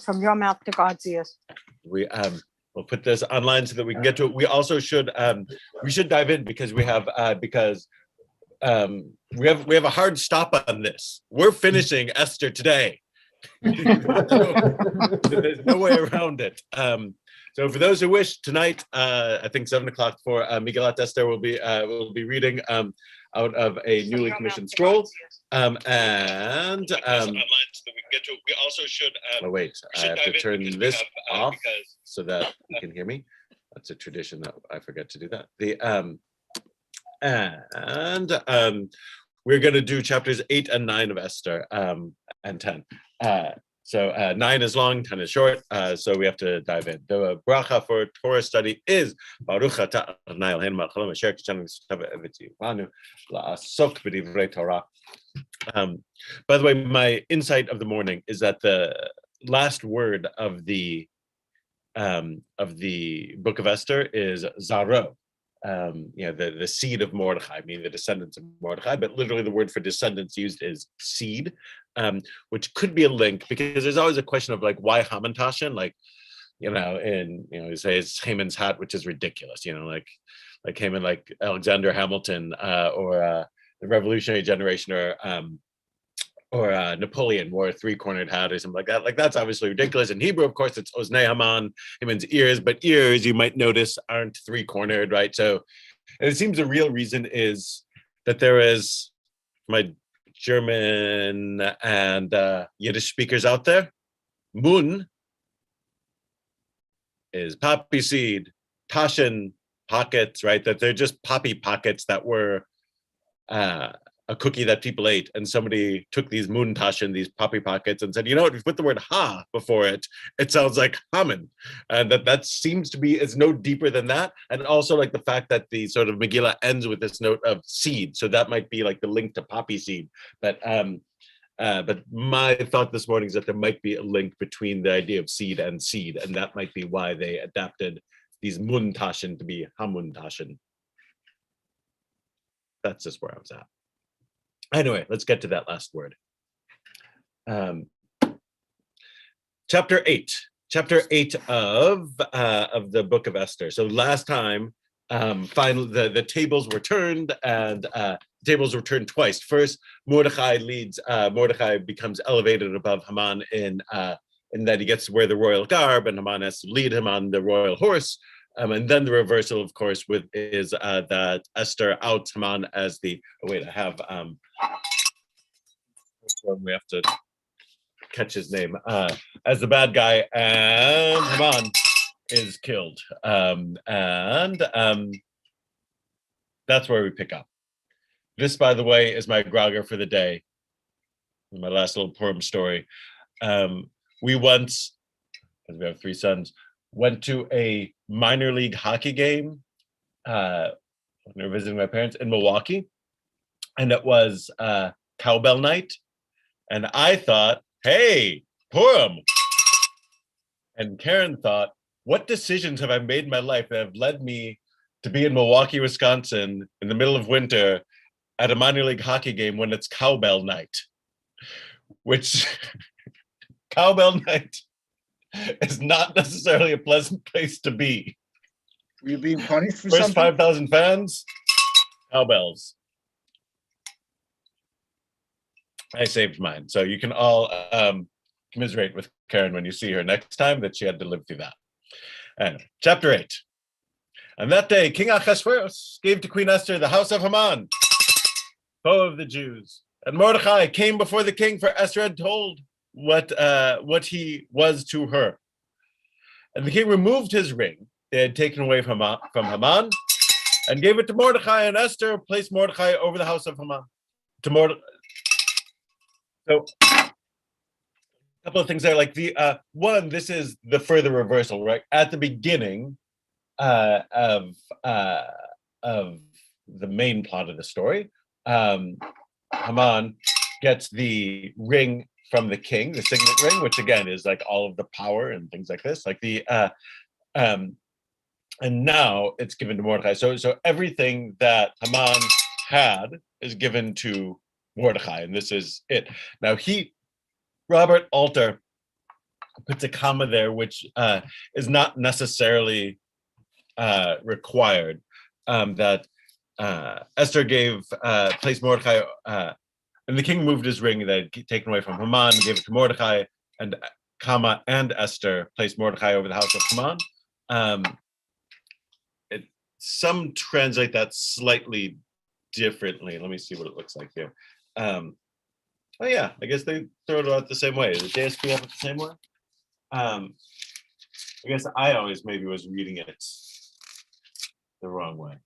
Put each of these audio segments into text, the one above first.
from your mouth to God's ears. We'll put this online so that we can get to it. We also should dive in because we have a hard stop on this. We're finishing Esther today. There's no way around it. So for those who wish, tonight, I think 7:00 for Megillat Esther will be reading out of a newly commissioned scroll. We also should. Oh wait, I have to turn this off so that you can hear me. That's a tradition that I forget to do that. We're going to do chapters 8 and 9 of Esther, and 10. So 9 is long, 10 is short, so we have to dive in. The bracha for Torah study is Baruch atah Adonai Eloheinu melech haolam asher kishanu v'tzivanu la'asok b'divrei Torah. By the way, my insight of the morning is that the last word of the book of Esther is Zaro. The seed of Mordechai, meaning the descendants of Mordechai, but literally the word for descendants used is seed, which could be a link because there's always a question of like why Hamantashen, you say it's Haman's hat, which is ridiculous, like Haman, like Alexander Hamilton, or the Revolutionary generation, or Napoleon wore a 3-cornered hat or something like that. Like that's obviously ridiculous. In Hebrew, of course, it's Oznei Haman, Haman's ears, but ears, you might notice, aren't 3-cornered, right? So it seems the real reason is that there is, my German and Yiddish speakers out there, Mun is poppy seed, Taschen pockets, right? That they're just poppy pockets that were a cookie that people ate, and somebody took these Muntaschen, these poppy pockets, and said, if you put the word ha before it, it sounds like Haman. And that seems to be, it's no deeper than that. And also like the fact that the sort of Megillah ends with this note of seed. So that might be like the link to poppy seed. But my thought this morning is that there might be a link between the idea of seed, and that might be why they adapted these Muntaschen to be Hamuntaschen. That's just where I was at. Anyway, let's get to that last word. Chapter 8 of the book of Esther. So last time, finally, the tables were turned, and tables were turned twice. First, Mordechai becomes elevated above Haman in that he gets to wear the royal garb, and Haman has to lead him on the royal horse. And then the reversal, of course, is that Esther outs Haman as the. Oh wait, I have. We have to catch his name as the bad guy, and Haman is killed. And that's where we pick up. This, by the way, is my grogger for the day. My last little Purim story. We once, as we have 3 sons, went to a minor league hockey game when we were visiting my parents in Milwaukee, and it was cowbell night, and I thought, hey, Purim. And Karen thought, what decisions have I made in my life that have led me to be in Milwaukee, Wisconsin in the middle of winter at a minor league hockey game when it's cowbell night? Which cowbell night is not necessarily a pleasant place to be. Were you being punished for First something? 5,000 fans, cowbells. I saved mine. So you can all commiserate with Karen when you see her next time that she had to live through that. Anyway, chapter 8. And that day, King Ahasuerus gave to Queen Esther the house of Haman, foe of the Jews. And Mordechai came before the king, for Esther had told what he was to her. And the king removed his ring they had taken away from Haman, and gave it to Mordechai, and Esther placed Mordechai over the house of Haman. So a couple of things there, like the one, this is the further reversal, right? At the beginning of the main plot of the story, Haman gets the ring from the king, the signet ring, which again is like all of the power and things like this, like the and now it's given to Mordechai. So everything that Haman had is given to Mordechai, and this is it. Now Robert Alter puts a comma there, which is not necessarily required. That Esther placed Mordecai, and the king moved his ring that had taken away from Haman, and gave it to Mordecai, and and Esther placed Mordecai over the house of Haman. Some translate that slightly differently. Let me see what it looks like here. Oh yeah, I guess they throw it out the same way. The JSP have it the same way. I guess I always maybe was reading it the wrong way.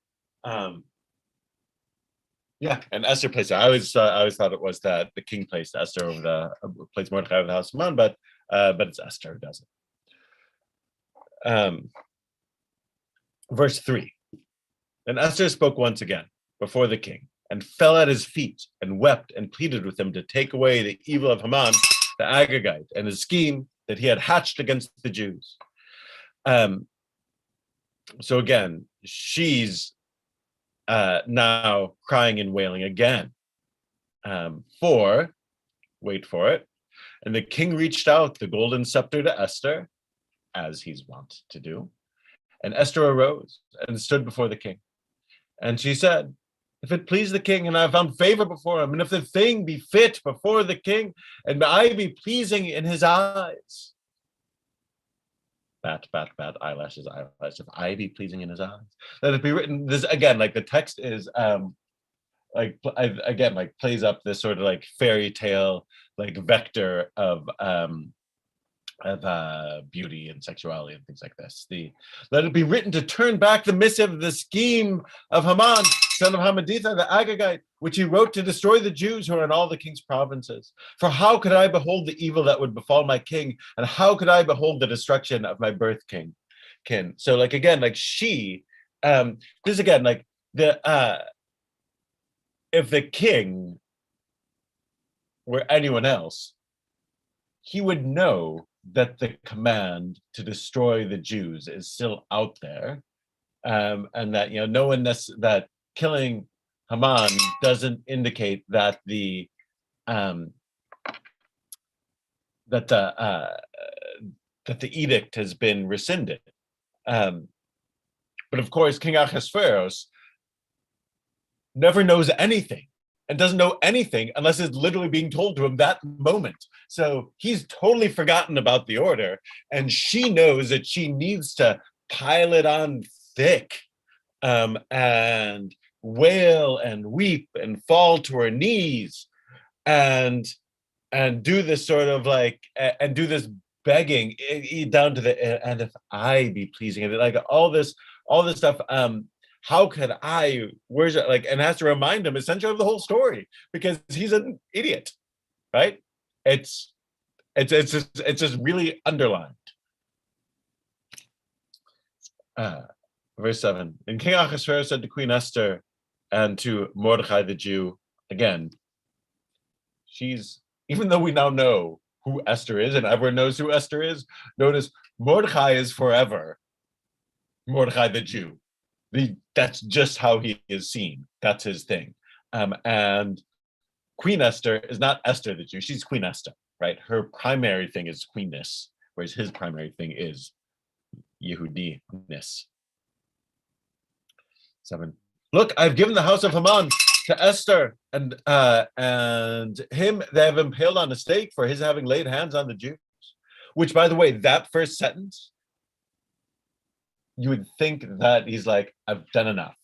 Yeah, and Esther placed it. I always thought it was that the king placed Esther over placed Mordecai over the house of Haman, but it's Esther who does it. Verse 3. Then Esther spoke once again before the king, and fell at his feet, and wept and pleaded with him to take away the evil of Haman the Agagite, and his scheme that he had hatched against the Jews. So again, she's now crying and wailing again. Wait for it, and the king reached out the golden scepter to Esther, as he's wont to do. And Esther arose and stood before the king. And she said, if it please the king, and I have found favor before him, and if the thing be fit before the king, and I be pleasing in his eyes. Bat, eyelashes. If I be pleasing in his eyes. Let it be written, this again, like the text is plays up this sort of like fairy tale, like vector of beauty and sexuality and things like this. Let it be written to turn back the missive, the scheme of Haman, son of Hammedatha, the Agagite, which he wrote to destroy the Jews who are in all the king's provinces. For how could I behold the evil that would befall my king, and how could I behold the destruction of my birth kin? So like again, like she, this again, like the if the king were anyone else, he would know that the command to destroy the Jews is still out there, and that no one that killing Haman doesn't indicate that the edict has been rescinded. But of course, King Ahasuerus never knows anything and doesn't know anything unless it's literally being told to him that moment. So he's totally forgotten about the order, and she knows that she needs to pile it on thick, and wail and weep and fall to her knees and do this sort of like, and do this begging down to the, and if I be pleasing, and like all this stuff. How could where's it, like, and has to remind him essentially of the whole story, because he's an idiot, right? It's just really underlined. Verse 7. And King Ahasuerus said to Queen Esther and to Mordecai the Jew, again, even though we now know who Esther is and everyone knows who Esther is, notice Mordecai is forever Mordecai the Jew. That's just how he is seen. That's his thing. And Queen Esther is not Esther the Jew. She's Queen Esther, right? Her primary thing is queenness, whereas his primary thing is Yehudi-ness. 7. Look, I've given the house of Haman to Esther, and him they have impaled on a stake for his having laid hands on the Jews. Which, by the way, that first sentence, you would think that he's like, I've done enough,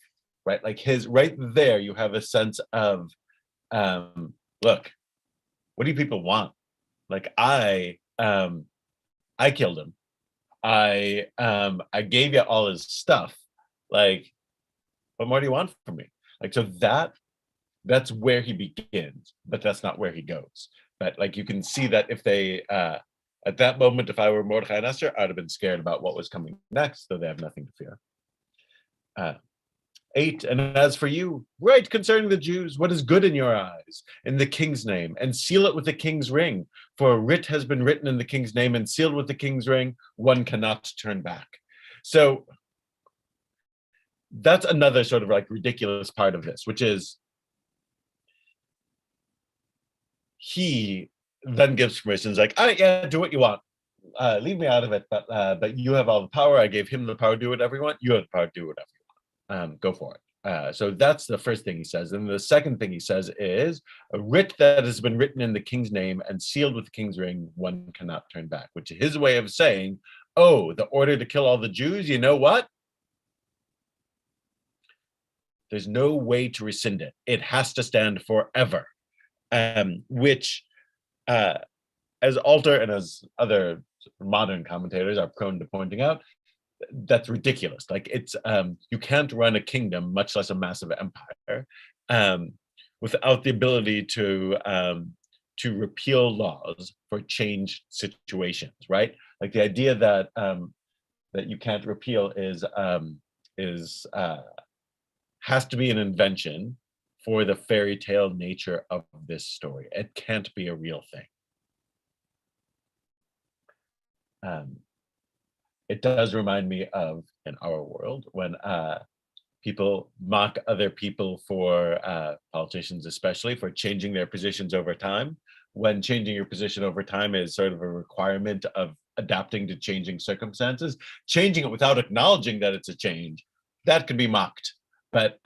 right? Like right there, you have a sense of, look, what do you people want? Like I killed him. I gave you all his stuff. Like, what more do you want from me? Like, so that's where he begins, but that's not where he goes. But like, you can see that if they, at that moment, if I were Mordecai and Esther, I'd have been scared about what was coming next, though they have nothing to fear. 8, and as for you, write concerning the Jews what is good in your eyes, in the king's name, and seal it with the king's ring. For a writ has been written in the king's name and sealed with the king's ring, one cannot turn back. So that's another sort of like ridiculous part of this, which is he then gives permissions like, all right, yeah, do what you want. leave me out of it, but you have all the power. I gave him the power to do whatever you want. You have the power to do whatever you want. Go for it. So that's the first thing he says. And the second thing he says is, a writ that has been written in the king's name and sealed with the king's ring, one cannot turn back, which is his way of saying, oh, the order to kill all the Jews, you know what? There's no way to rescind it. It has to stand forever, which, as Alter and as other modern commentators are prone to pointing out, that's ridiculous. Like, it's you can't run a kingdom, much less a massive empire, without the ability to repeal laws for changed situations, right? Like, the idea that that you can't repeal is has to be an invention for the fairy tale nature of this story. It can't be a real thing. It does remind me of, in our world, when people mock other people for, politicians especially, for changing their positions over time, when changing your position over time is sort of a requirement of adapting to changing circumstances. Changing it without acknowledging that it's a change, that could be mocked. But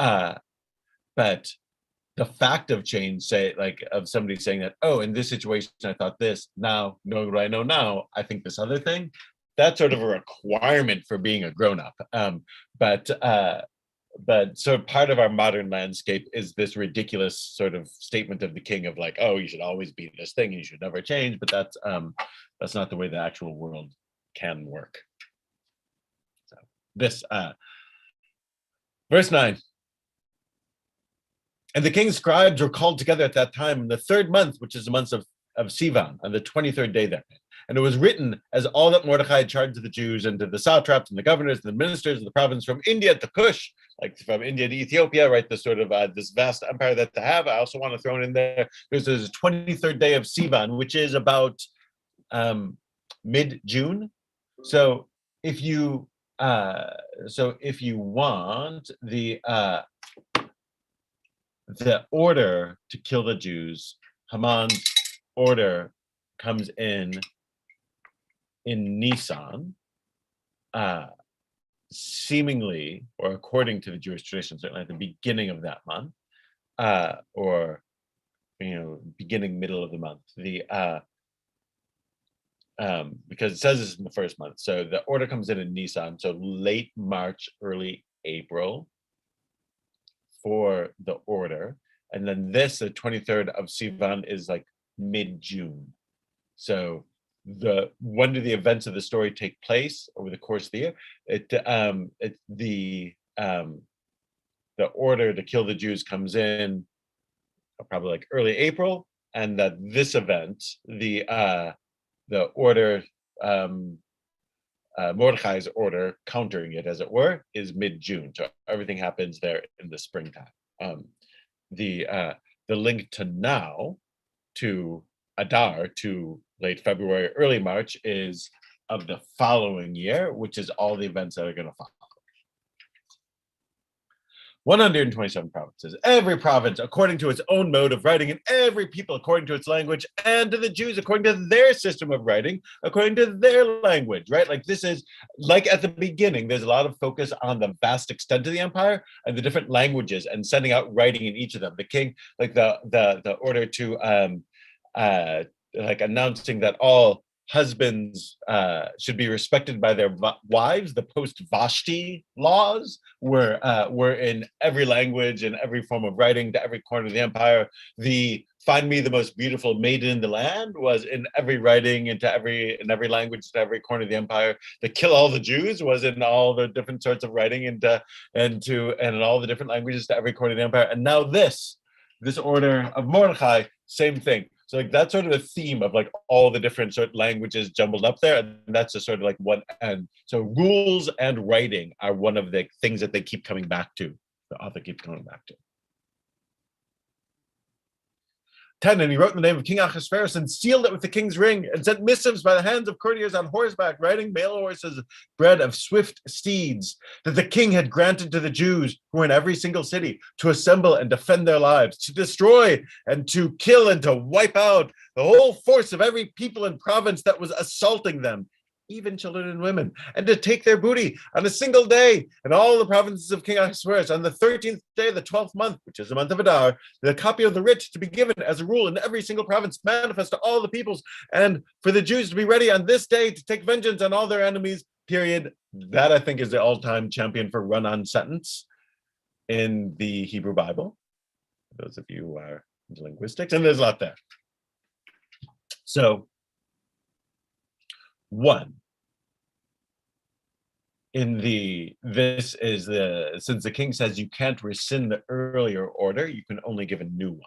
the fact of change, say, like, of somebody saying that, oh, in this situation I thought this, now knowing what I know now, I think this other thing, that's sort of a requirement for being a grown-up. But so part of our modern landscape is this ridiculous sort of statement of the king of, like, oh, you should always be this thing, you should never change. But that's not the way the actual world can work. So this verse 9. And the king's scribes were called together at that time in the 3rd month, which is the month of Sivan, on the 23rd day therein. And it was written as all that Mordecai had charged to the Jews and to the satraps and the governors and the ministers of the province, from India to Kush, like from India to Ethiopia, right? This sort of this vast empire that they have. I also want to throw in there, there's a 23rd day of Sivan, which is about mid-June. So if you want the order to kill the Jews, Haman's order comes in Nisan, seemingly, or according to the Jewish tradition, certainly at the beginning of that month, or beginning, middle of the month. Because it says it's in the 1st month, so the order comes in Nisan, so late March, early April for the order. And then this, the 23rd of Sivan, is like mid-June. So when do the events of the story take place over the course of the year? The order to kill the Jews comes in probably like early April, and that this event, the order, Mordecai's order, countering it, as it were, is mid-June. So everything happens there in the springtime. The link to now, to Adar, to late February, early March, is of the following year, which is all the events that are going to follow. 127 provinces, every province according to its own mode of writing, and every people according to its language, and to the Jews according to their system of writing, according to their language, right? Like, this is, like at the beginning, there's a lot of focus on the vast extent of the empire and the different languages and sending out writing in each of them. The king, like the order to like announcing that all husbands should be respected by their wives. The post-Vashti laws were in every language and every form of writing to every corner of the empire. The "find me the most beautiful maiden in the land" was in every writing in every language to every corner of the empire. The "kill all the Jews" was in all the different sorts of writing and in all the different languages to every corner of the empire. And now this order of Mordecai, same thing. So, like, that's sort of the theme of, like, all the different sort of languages jumbled up there, and that's just sort of like one. And so rules and writing are one of the things that they keep coming back to. The author keeps coming back to. 10, and he wrote in the name of King Ahasuerus and sealed it with the king's ring and sent missives by the hands of courtiers on horseback, riding male horses bred of swift steeds, that the king had granted to the Jews who were in every single city to assemble and defend their lives, to destroy and to kill and to wipe out the whole force of every people and province that was assaulting them, even children and women, and to take their booty on a single day in all the provinces of King Ahasuerus on the 13th day of the 12th month, which is the month of Adar, the copy of the writ to be given as a rule in every single province, manifest to all the peoples, and for the Jews to be ready on this day to take vengeance on all their enemies, period. That, I think, is the all-time champion for run-on sentence in the Hebrew Bible, for those of you who are into linguistics, and there's a lot there. So, one, since the king says you can't rescind the earlier order, you can only give a new one.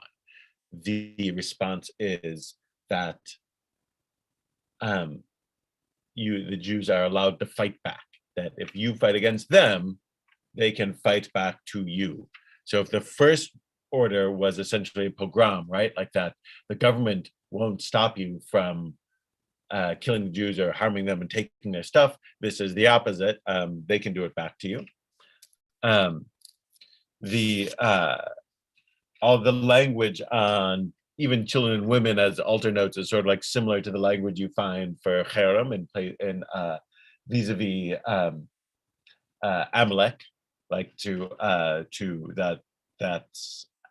The response is that the Jews are allowed to fight back, that if you fight against them, they can fight back to you. So if the first order was essentially a pogrom, right, like that, the government won't stop you from killing the Jews or harming them and taking their stuff. This is the opposite. They can do it back to you. All the language on even children and women as altar notes is sort of like similar to the language you find for cherem and vis-a-vis Amalek, like that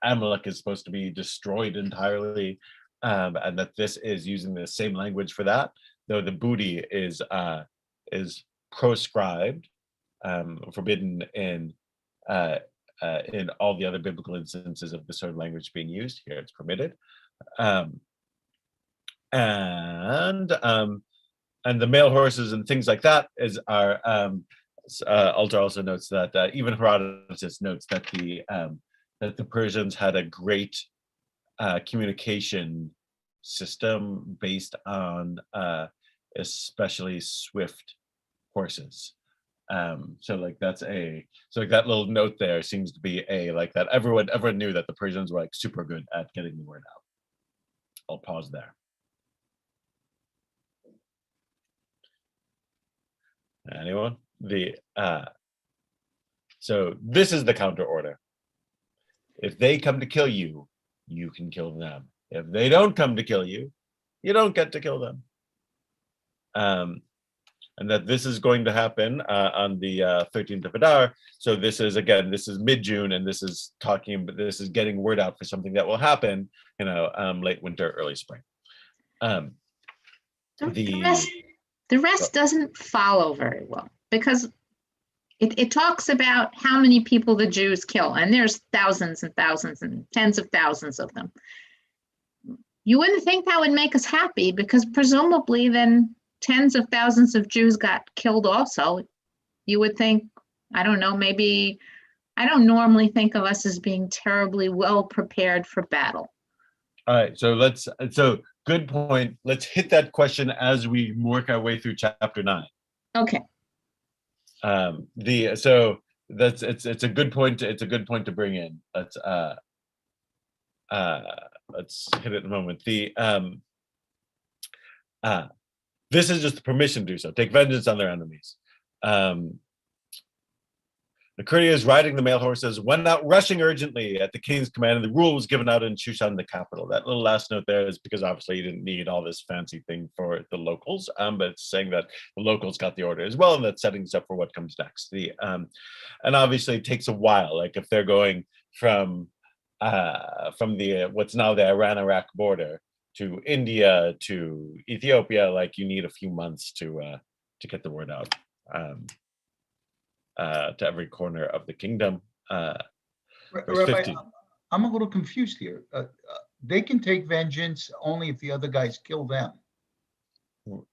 Amalek is supposed to be destroyed entirely. And that this is using the same language for that, though the booty is proscribed, forbidden in all the other biblical instances of this sort of language being used. Here it's permitted, and the male horses and things like that Alter also notes that even Herodotus notes that the Persians had a great communication system based on especially swift horses. So like that little note there seems to be like that everyone knew that the Persians were like super good at getting the word out. I'll pause there. Anyone? So this is the counter order. If they come to kill you, you can kill them. If they don't come to kill you, you don't get to kill them. And that this is going to happen on the 13th of Adar. So this is mid-June, and this is getting word out for something that will happen, late winter, early spring. The rest doesn't follow very well, because it talks about how many people the Jews kill, and there's thousands and thousands and tens of thousands of them. You wouldn't think that would make us happy, because presumably then tens of thousands of Jews got killed also. You would think, I don't know, maybe, I don't normally think of us as being terribly well prepared for battle. All right, so good point. Let's hit that question as we work our way through chapter 9. Okay. It's a good point. It's a good point to bring in. Let's hit it in a moment. This is just the permission to do so. Take vengeance on their enemies. The courtiers riding the male horses went out rushing urgently at the king's command, and the rule was given out in Shushan, the capital. That little last note there is because obviously you didn't need all this fancy thing for the locals, but it's saying that the locals got the order as well, and that's setting us up for what comes next. And obviously it takes a while. Like if they're going from the what's now the Iran-Iraq border to India to Ethiopia, like you need a few months to get the word out. To every corner of the kingdom. Rabbi, I'm a little confused here. They can take vengeance only if the other guys kill them.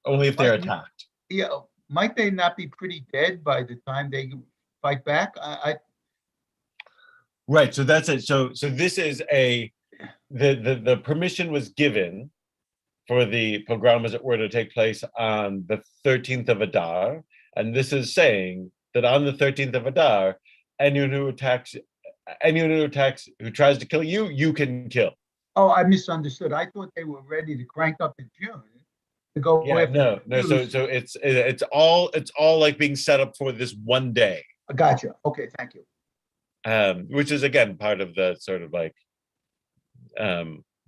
Only if they're attacked. Yeah, might they not be pretty dead by the time they fight back? Right. So that's it. So this is the permission was given for the pogrom, as it were, to take place on the 13th of Adar, and this is saying that on the 13th of Adar, anyone who tries to kill you, you can kill. Oh, I misunderstood. I thought they were ready to crank up in June to go Yeah, after no. the Jews. So it's all like being set up for this one day, Gotcha. Okay, thank you. which is again part of the sort of like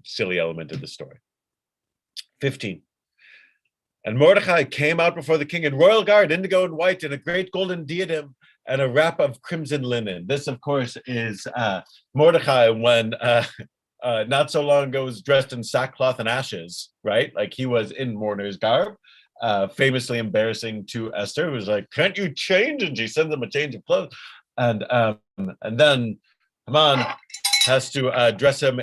silly element of the story. 15. And Mordecai came out before the king in royal guard, indigo and white, and a great golden diadem and a wrap of crimson linen. This, of course, is Mordecai when not so long ago was dressed in sackcloth and ashes, right? Like he was in mourner's garb, famously embarrassing to Esther, who was like, "Can't you change?" And she sends him a change of clothes. And then Haman has to dress him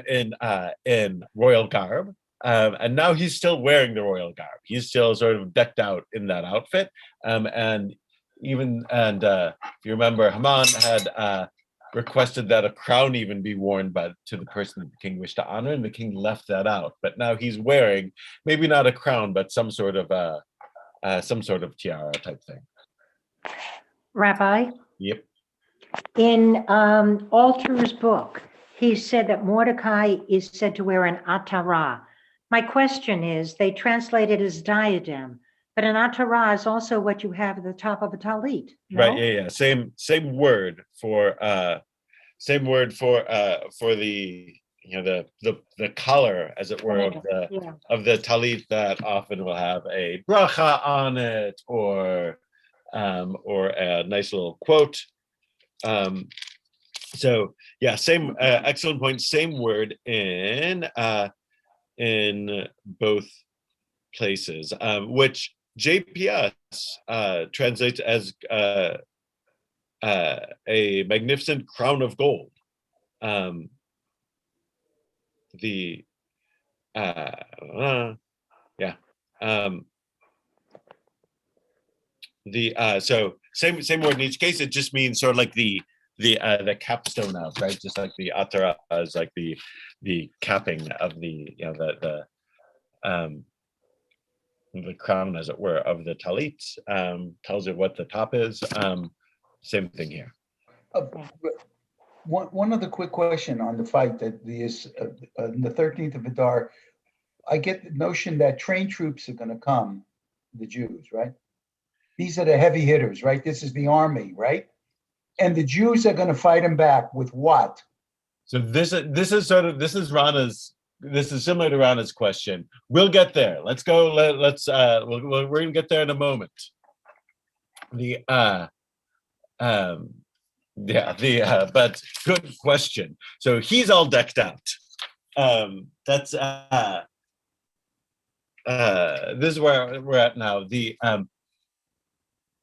in royal garb. And now he's still wearing the royal garb. He's still sort of decked out in that outfit. And if you remember, Haman had requested that a crown even be worn to the person that the king wished to honor, and the king left that out. But now he's wearing maybe not a crown, but some sort of tiara type thing. Rabbi, Yep. in Alter's book, he said that Mordecai is said to wear an atara. My question is, they translate it as diadem, but an atara is also what you have at the top of a talit. No? Right. Yeah. Same word for the the collar, as it were, of the talit that often will have a bracha on it or a nice little quote. So yeah, same excellent point. Same word in both places, which JPS translates as a magnificent crown of gold. So same word in each case. It just means sort of like the capstone of, right? Just like the atara is like the capping of the crown, as it were, of the talit. Tells you what the top is. Same thing here. One other quick question on the fight that is the 13th of Adar. I get the notion that trained troops are going to come, the Jews, right? These are the heavy hitters, right? This is the army, right? And the Jews are going to fight them back with what? So this is similar to Rana's question. We'll get there. Let's go. We're going to get there in a moment. But good question. So he's all decked out. This is where we're at now.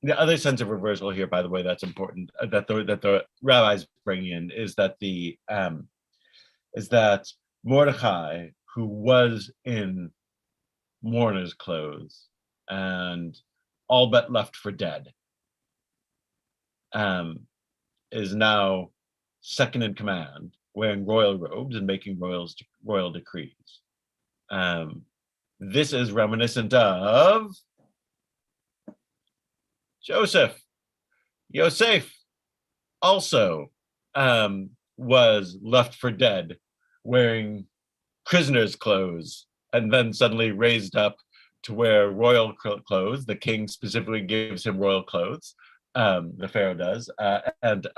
The other sense of reversal here, by the way, that's important, that the rabbis bring in is that Mordecai, who was in mourner's clothes and all but left for dead, is now second in command, wearing royal robes and making royal decrees. This is reminiscent of Joseph. Yosef also was left for dead, wearing prisoner's clothes, and then suddenly raised up to wear royal clothes. The king specifically gives him royal clothes. The pharaoh does, and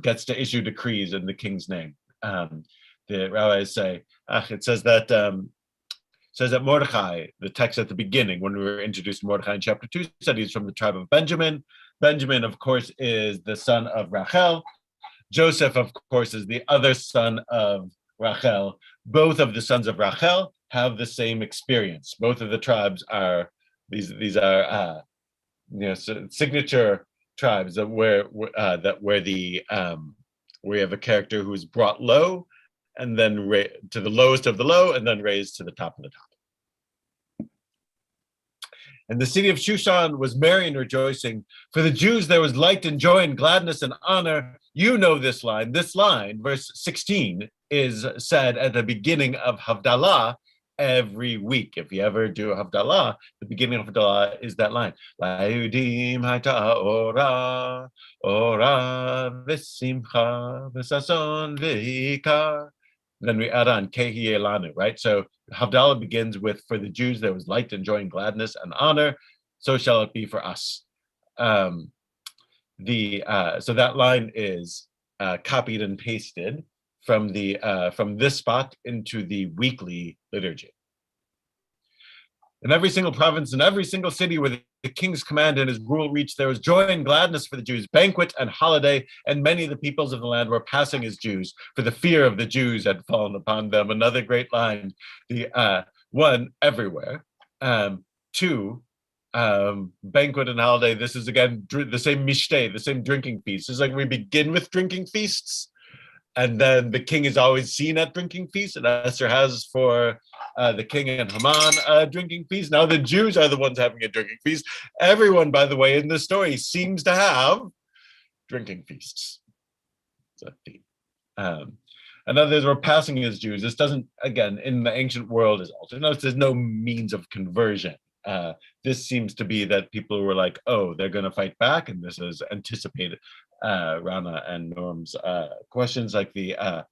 gets to issue decrees in the king's name. The rabbis say, it says that Mordecai, the text at the beginning, when we were introduced to Mordecai in chapter 2, said he's from the tribe of Benjamin. Benjamin, of course, is the son of Rachel. Joseph, of course, is the other son of Rachel. Both of the sons of Rachel have the same experience. Both of the tribes are these are signature tribes where we have a character who's brought low, and then to the lowest of the low, and then raised to the top of the top. And the city of Shushan was merry and rejoicing. For the Jews there was light and joy and gladness and honor. You know this line. This line, verse 16, is said at the beginning of Havdalah every week. If you ever do Havdalah, the beginning of Havdalah is that line. La'udim hayta ora v'simcha v'sason v'ikar. Then we add on Kehi Elanu, right? So Havdalah begins with, for the Jews there was light and joy and gladness and honor, so shall it be for us. So that line is copied and pasted from this spot into the weekly liturgy. In every single province, in every single city where the king's command and his rule reached, there was joy and gladness for the Jews, banquet and holiday, and many of the peoples of the land were passing as Jews, for the fear of the Jews had fallen upon them. Another great line. The one, everywhere. Two, banquet and holiday. This is again the same mishteh, the same drinking feast. It's like we begin with drinking feasts, and then the king is always seen at drinking feasts, and Esther has for the king and Haman a drinking feast. Now the Jews are the ones having a drinking feast. Everyone, by the way, in this story seems to have drinking feasts. It's a theme. And others were passing as Jews. This doesn't, again, in the ancient world is altered. Notice there's no means of conversion. This seems to be that people were like, oh, they're going to fight back, and this is anticipated. Rana and Norm's questions, like the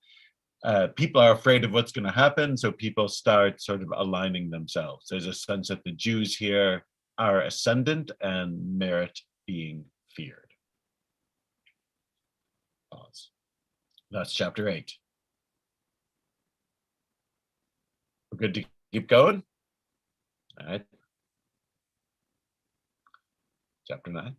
people are afraid of what's going to happen, so people start sort of aligning themselves. There's a sense that the Jews here are ascendant and merit being feared. Pause. That's chapter 8. We're good to keep going? All right. Chapter 9.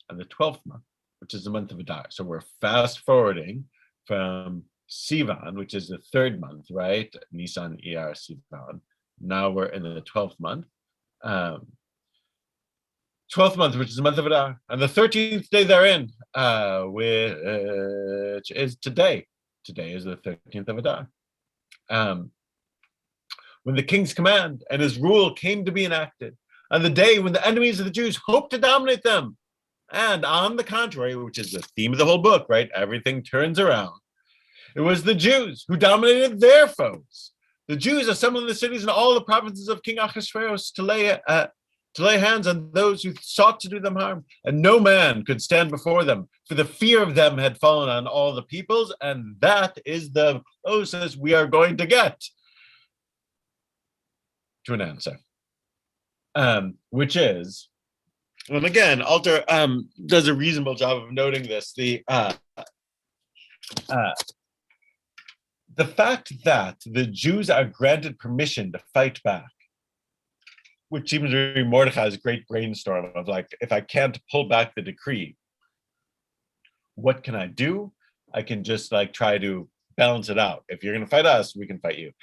And the 12th month, which is the month of Adar. So we're fast forwarding from Sivan, which is the 3rd month, right? Nisan, Iyar, Sivan. Now we're in the 12th month. 12th month, which is the month of Adar. And the 13th day therein, which is today. Today is the 13th of Adar. When the king's command and his rule came to be enacted, on the day when the enemies of the Jews hoped to dominate them. And on the contrary, which is the theme of the whole book, right? Everything turns around. It was the Jews who dominated their foes. The Jews assembled in the cities and all the provinces of King Ahasuerus to lay hands on those who sought to do them harm. And no man could stand before them, for the fear of them had fallen on all the peoples. And that is the closest we are going to get to an answer. Which is, and again, Alter does a reasonable job of noting this. The fact that the Jews are granted permission to fight back, which seems to be Mordecai's great brainstorm of like, if I can't pull back the decree, what can I do? I can just like try to balance it out. If you're going to fight us, we can fight you.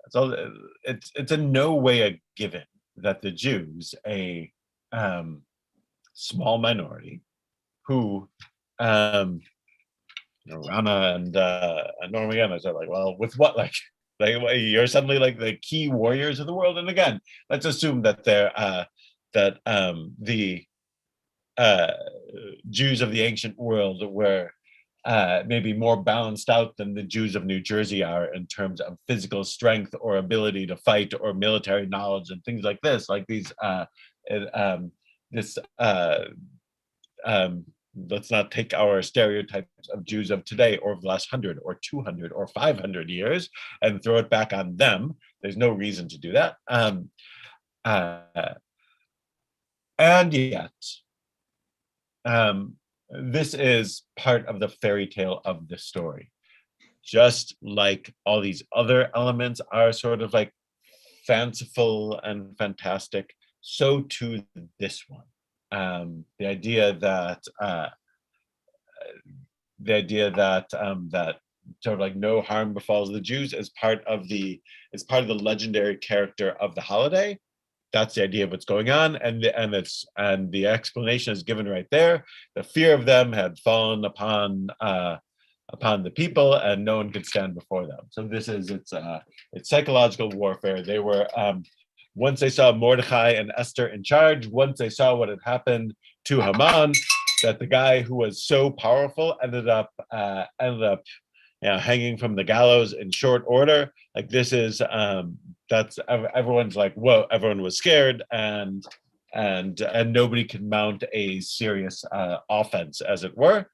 So it's in no way a given that the Jews, a small minority, who Rana and Norm again, I said like, well, with what like you're suddenly like the key warriors of the world. And again, let's assume that they're the Jews of the ancient world were maybe more balanced out than the Jews of New Jersey are in terms of physical strength or ability to fight or military knowledge and things like this. Like these, let's not take our stereotypes of Jews of today or of the last 100 or 200 or 500 years and throw it back on them. There's no reason to do that. And yet, this is part of the fairy tale of the story. Just like all these other elements are sort of like fanciful and fantastic, so too this one. The idea that that sort of like no harm befalls the Jews is part of the legendary character of the holiday. That's the idea of what's going on, and the explanation is given right there. The fear of them had fallen upon the people, and no one could stand before them. So this is it's psychological warfare. They were once they saw Mordecai and Esther in charge, once they saw what had happened to Haman, that the guy who was so powerful ended up hanging from the gallows in short order. Like this is that's everyone's like, whoa, everyone was scared, and nobody could mount a serious offense, as it were,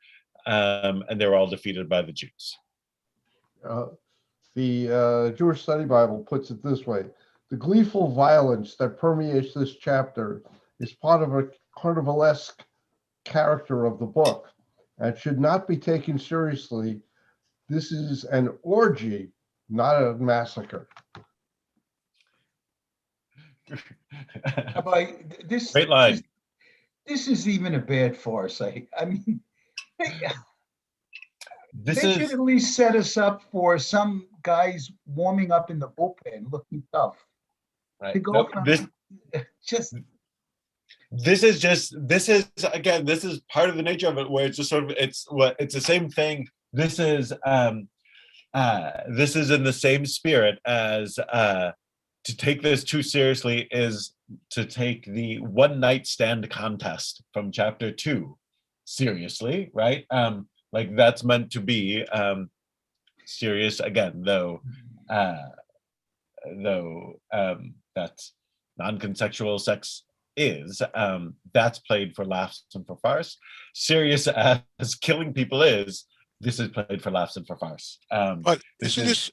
and they were all defeated by the Jews. The Jewish Study Bible puts it this way: the gleeful violence that permeates this chapter is part of a carnivalesque character of the book and should not be taken seriously. This is an orgy, not a massacre. Rabbi, this, Great line. this is even a bad farce. I mean, This they should is at least set us up for some guys warming up in the bullpen looking tough. right. To go Nope, from just this is again, this is part of the nature of it, where it's just sort of it's the same thing. This is in the same spirit as to take this too seriously is to take the one night stand contest from chapter 2 seriously, right? Like that's meant to be serious again, though that's non-consensual sex is, that's played for laughs and for farce. Serious as killing people is, this is played for laughs and for farce. But isn't this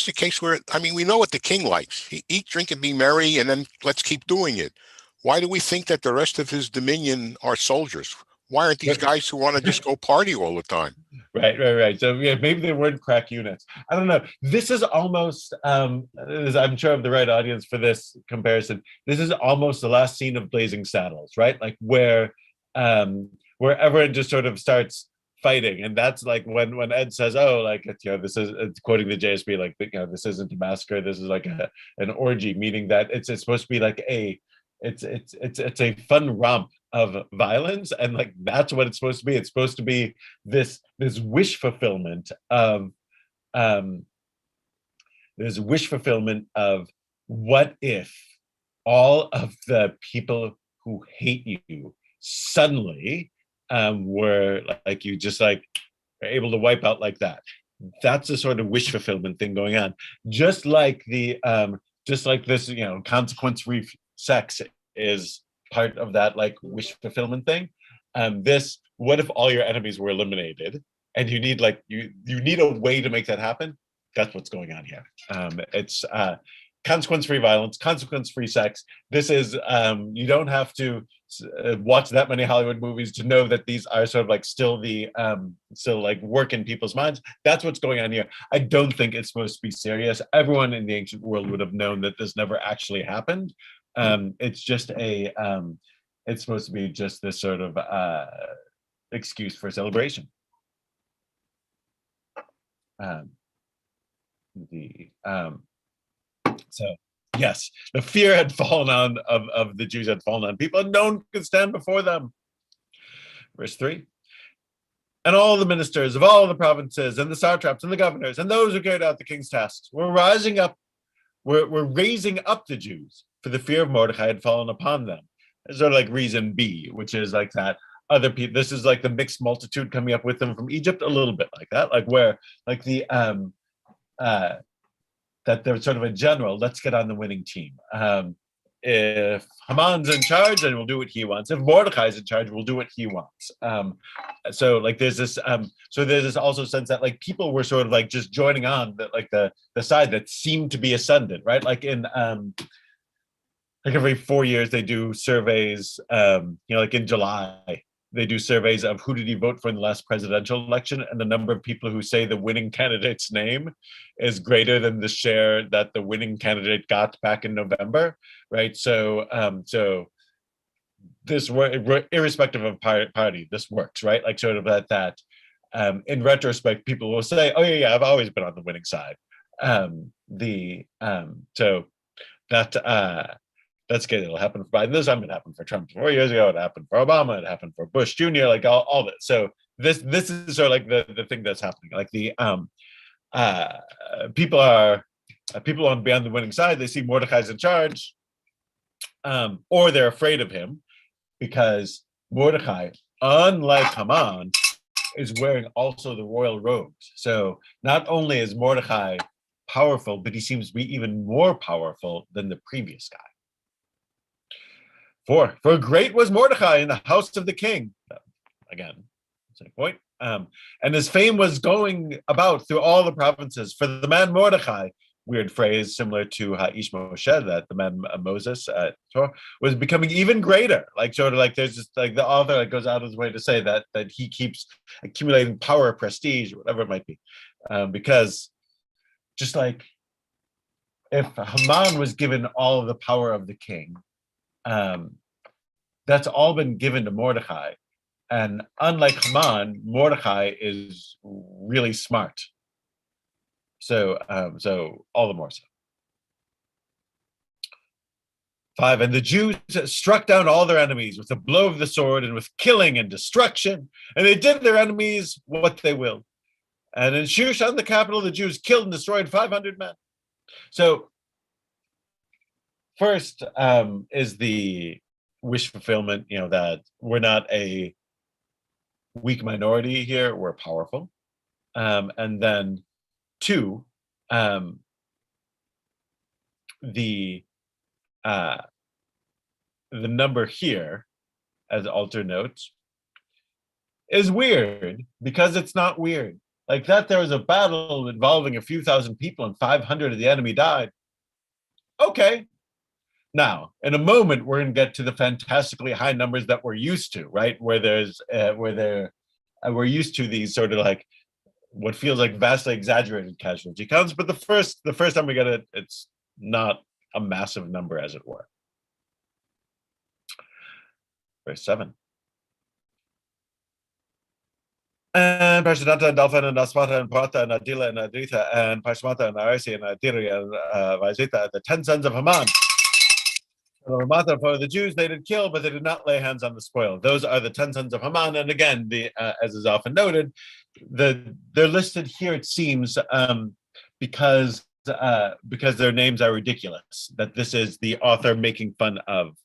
the case where, I mean, we know what the king likes. He eat, drink, and be merry, and then let's keep doing it. Why do we think that the rest of his dominion are soldiers? Why aren't these guys who want to just go party all the time? Right. So yeah, maybe they weren't crack units. I don't know. This is almost, I'm sure I'm the right audience for this comparison. This is almost the last scene of Blazing Saddles, right? Like where everyone just sort of starts fighting, and that's like when Ed says, "Oh, like this is," it's quoting the JSB, like this isn't a massacre. This is like an orgy, meaning that it's supposed to be like it's a fun romp of violence, and like that's what it's supposed to be. It's supposed to be this wish fulfillment of what if all of the people who hate you suddenly were like you just like are able to wipe out like that. That's a sort of wish fulfillment thing going on, just like this consequence-free sex is part of that like wish fulfillment thing. This, what if all your enemies were eliminated and you need like you need a way to make that happen? That's what's going on here. It's consequence-free violence, consequence-free sex. This is you don't have to watch that many Hollywood movies to know that these are sort of like still like work in people's minds. That's what's going on here. I don't think it's supposed to be serious. Everyone in the ancient world would have known that this never actually happened. It's just it's supposed to be just this sort of excuse for celebration. So yes, the fear had fallen on of the Jews had fallen on people, and no one could stand before them. Verse 3. And all the ministers of all the provinces, and the satraps, and the governors, and those who carried out the king's tasks were raising up the Jews, for the fear of Mordecai had fallen upon them. It's sort of like reason B, which is like that other people. This is like the mixed multitude coming up with them from Egypt, a little bit like that, like where like the that they're sort of a general. Let's get on the winning team. If Haman's in charge, then we'll do what he wants. If Mordecai's in charge, we'll do what he wants. So like there's this also sense that like people were sort of like just joining on that, like the side that seemed to be ascendant, right? Like in like every 4 years they do surveys, like in July, they do surveys of who did you vote for in the last presidential election, and the number of people who say the winning candidate's name is greater than the share that the winning candidate got back in November, right? So this, irrespective of party, this works, right? Like sort of that in retrospect, people will say, oh yeah, I've always been on the winning side. So that that's good. It'll happen for Biden this time. It happened for Trump 4 years ago. It happened for Obama. It happened for Bush Jr. Like all of it. So this is sort of like the thing that's happening. Like the people want to be on the winning side. They see Mordecai's in charge, or they're afraid of him because Mordecai, unlike Haman, is wearing also the royal robes. So not only is Mordecai powerful, but he seems to be even more powerful than the previous guy. For great was Mordecai in the house of the king. Again, same point. And his fame was going about through all the provinces. For the man Mordechai, weird phrase similar to Ha'ish Moshe, that the man Moses was becoming even greater. Like sort of like there's just like the author like goes out of his way to say that he keeps accumulating power, prestige, whatever it might be, because just like if Haman was given all of the power of the king, that's all been given to Mordechai. And unlike Haman, Mordechai is really smart. So all the more so. 5, and the Jews struck down all their enemies with the blow of the sword and with killing and destruction, and they did their enemies what they willed. And in Shushan, the capital, the Jews killed and destroyed 500 men. So first is the wish fulfillment, that we're not a weak minority here, we're powerful. And then 2, the number here, as Alter notes, is weird because it's not weird. Like that there was a battle involving a few thousand people and 500 of the enemy died. Okay. Now, in a moment, we're going to get to the fantastically high numbers that we're used to, right? We're used to these sort of like what feels like vastly exaggerated casualty counts, but the first time we get it, it's not a massive number, as it were. Verse 7. And Parshanata and Dalphan and Aspata and Prata and Adila and Adrita and Pashmata and Arisi and Adiri and Vazita, the 10 sons of Haman. For the Jews, they did kill, but they did not lay hands on the spoil. Those are the 10 sons of Haman. And again, as is often noted, they're listed here, it seems, because their names are ridiculous. That this is the author making fun of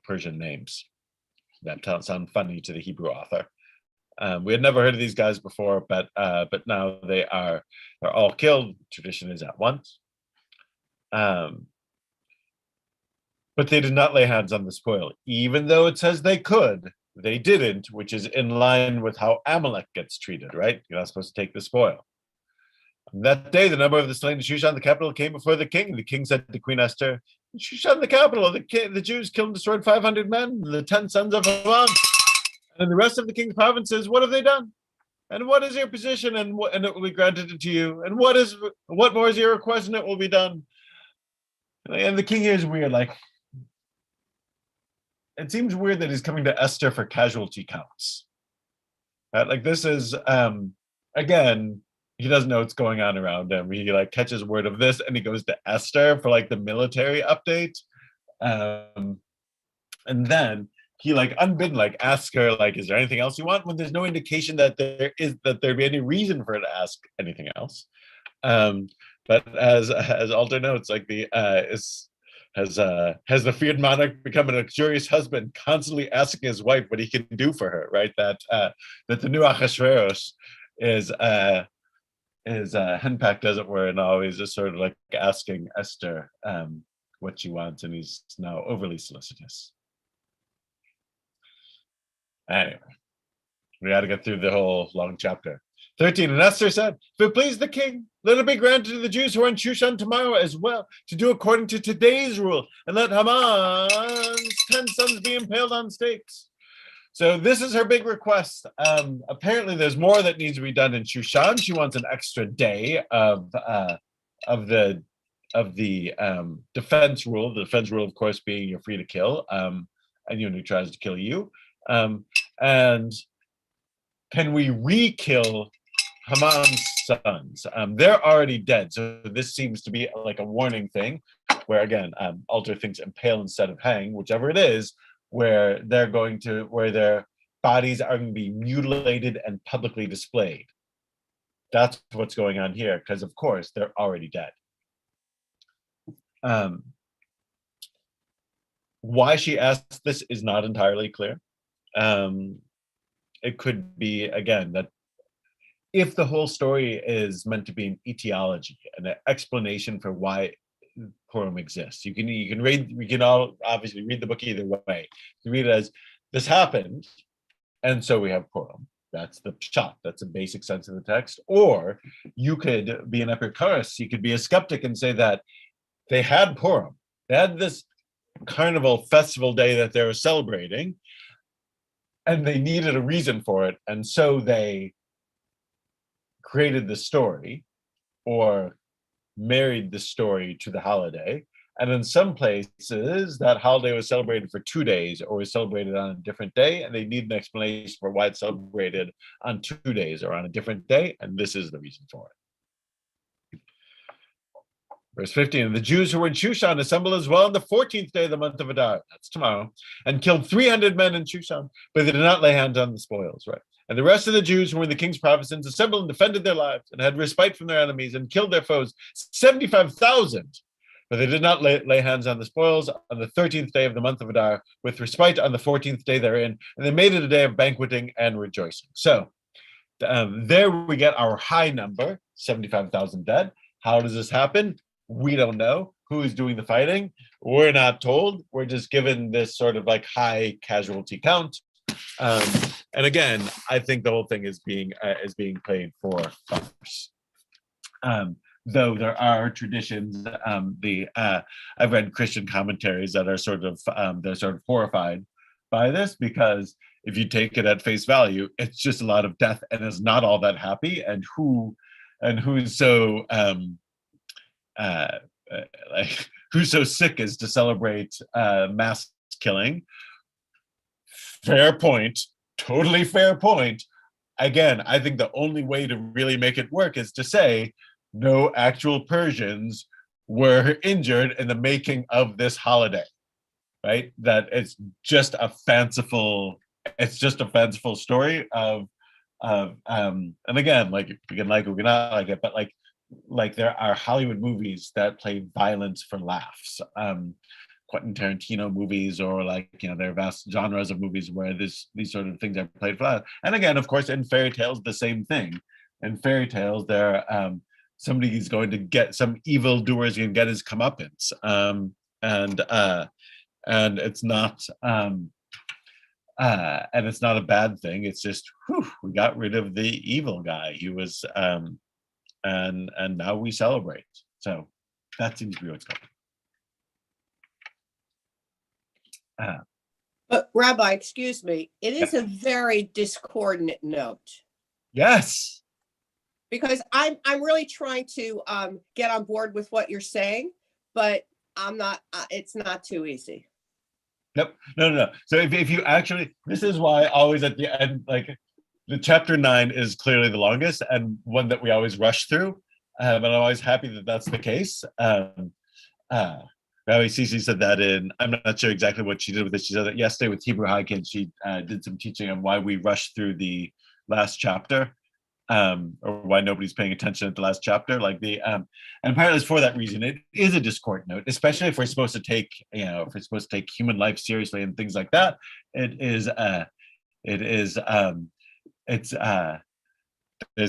Persian names that sound funny to the Hebrew author. We had never heard of these guys before, but now they're all killed. Tradition is at once. But they did not lay hands on the spoil, even though it says they could. They didn't, which is in line with how Amalek gets treated, right? You're not supposed to take the spoil. On that day, the number of the slain in Shushan, the capital, came before the king. The king said to Queen Esther, in Shushan, the capital, the Jews killed and destroyed 500 men, the 10 sons of Haman. And the rest of the king's provinces, what have they done? And what is your position? And it will be granted to you. And what more is your request? And it will be done. And the king here is weird. Like, it seems weird that he's coming to Esther for casualty counts. Right? Like this is, again, he doesn't know what's going on around him. He like catches word of this and he goes to Esther for like the military update. And then he like unbidden like asks her like, is there anything else you want? When there's no indication that there'd be any reason for her to ask anything else. But as Alter notes, like has the feared monarch become a luxurious husband, constantly asking his wife what he can do for her, right? That the new Achashverosh is henpecked, as it were, and always just sort of like asking Esther what she wants, and he's now overly solicitous. Anyway, we got to get through the whole long chapter. 13, and Esther said, if it please the king, let it be granted to the Jews who are in Shushan tomorrow as well, to do according to today's rule, and let Haman's 10 sons be impaled on stakes. So this is her big request. Apparently there's more that needs to be done in Shushan. She wants an extra day of the defense rule. The defense rule, of course, being you're free to kill anyone who tries to kill you. And can we re-kill Haman's sons? They're already dead. So this seems to be like a warning thing where, again, Alter thinks impale instead of hang, whichever it is, where their bodies are going to be mutilated and publicly displayed. That's what's going on here, because of course they're already dead. Why she asked this is not entirely clear. It could be, again, that if the whole story is meant to be an etiology, an explanation for why Purim exists. You can all obviously read the book either way. You read it as this happened, and so we have Purim. That's the pshat. That's a basic sense of the text. Or you could be an epikurean. You could be a skeptic and say that they had Purim. They had this carnival festival day that they were celebrating, and they needed a reason for it, and so they created the story or married the story to the holiday. And in some places, that holiday was celebrated for 2 days or was celebrated on a different day, and they need an explanation for why it's celebrated on 2 days or on a different day, and this is the reason for it. Verse 15, the Jews who were in Shushan assembled as well on the 14th day of the month of Adar, that's tomorrow, and killed 300 men in Shushan, but they did not lay hands on the spoils, right? And the rest of the Jews who were in the king's provinces assembled and defended their lives and had respite from their enemies and killed their foes, 75,000. But they did not lay hands on the spoils on the 13th day of the month of Adar, with respite on the 14th day therein, and they made it a day of banqueting and rejoicing. So there we get our high number, 75,000 dead. How does this happen? We don't know. Who is doing the fighting? We're not told. We're just given this sort of like high casualty count. And again, I think the whole thing is being played for farce. Though there are traditions, I've read Christian commentaries that are sort of horrified by this, because if you take it at face value, it's just a lot of death and it's not all that happy. And who's so who's so sick as to celebrate mass killing? Fair point, totally fair point. Again, I think the only way to really make it work is to say no actual Persians were injured in the making of this holiday, right? That it's just a fanciful story of and again, like we can like it, we can not like it, but like there are Hollywood movies that play violence for laughs. Quentin Tarantino movies, or there are vast genres of movies where these sort of things are played for laughs. And again, of course, in fairy tales, the same thing. In fairy tales, there somebody's going to get, some evildoers going to get his comeuppance, and it's not a bad thing. It's just, we got rid of the evil guy. He was, and now we celebrate. So that seems to be what's going on. But Rabbi, excuse me, it is a very discordant note. Yes. Because I'm really trying to get on board with what you're saying, but I'm not, it's not too easy. Nope. No. So if you actually, this is why always at the end, like the chapter 9 is clearly the longest and one that we always rush through. And I'm always happy that that's the case. Rabbi Sisi said that I'm not sure exactly what she did with it. She said that yesterday with Hebrew High Kids, she did some teaching on why we rushed through the last chapter, or why nobody's paying attention at the last chapter. And apparently it's for that reason. It is a discordant note, especially if we're supposed to take, human life seriously and things like that. There's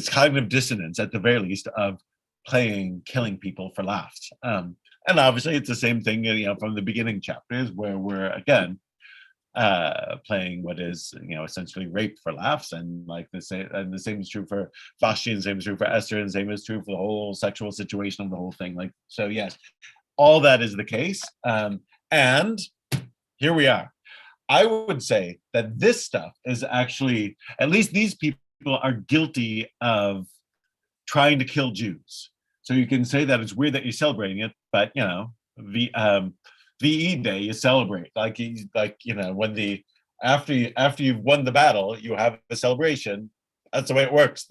cognitive dissonance at the very least of killing people for laughs. And obviously it's the same thing, from the beginning chapters where we're again playing what is, essentially rape for laughs, and the same is true for Vashti, and the same is true for Esther, and the same is true for the whole sexual situation of the whole thing. So yes, all that is the case. And here we are. I would say that this stuff is actually, at least these people are guilty of trying to kill Jews. So you can say that it's weird that you're celebrating it, but VE Day you celebrate, when after you've won the battle, you have a celebration. That's the way it works.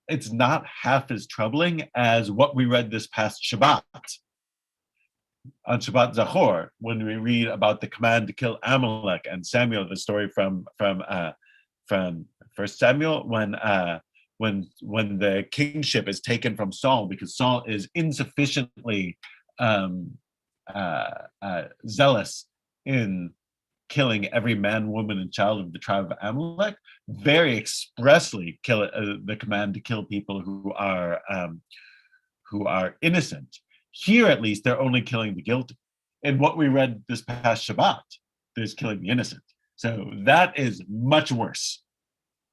It's not half as troubling as what we read this past Shabbat. On Shabbat Zachor, when we read about the command to kill Amalek, and Samuel, the story from First Samuel, when the kingship is taken from Saul because Saul is insufficiently zealous in killing every man, woman, and child of the tribe of Amalek, very expressly kill the command to kill people who are innocent. Here, at least, they're only killing the guilty. In what we read this past Shabbat, there's killing the innocent. So that is much worse.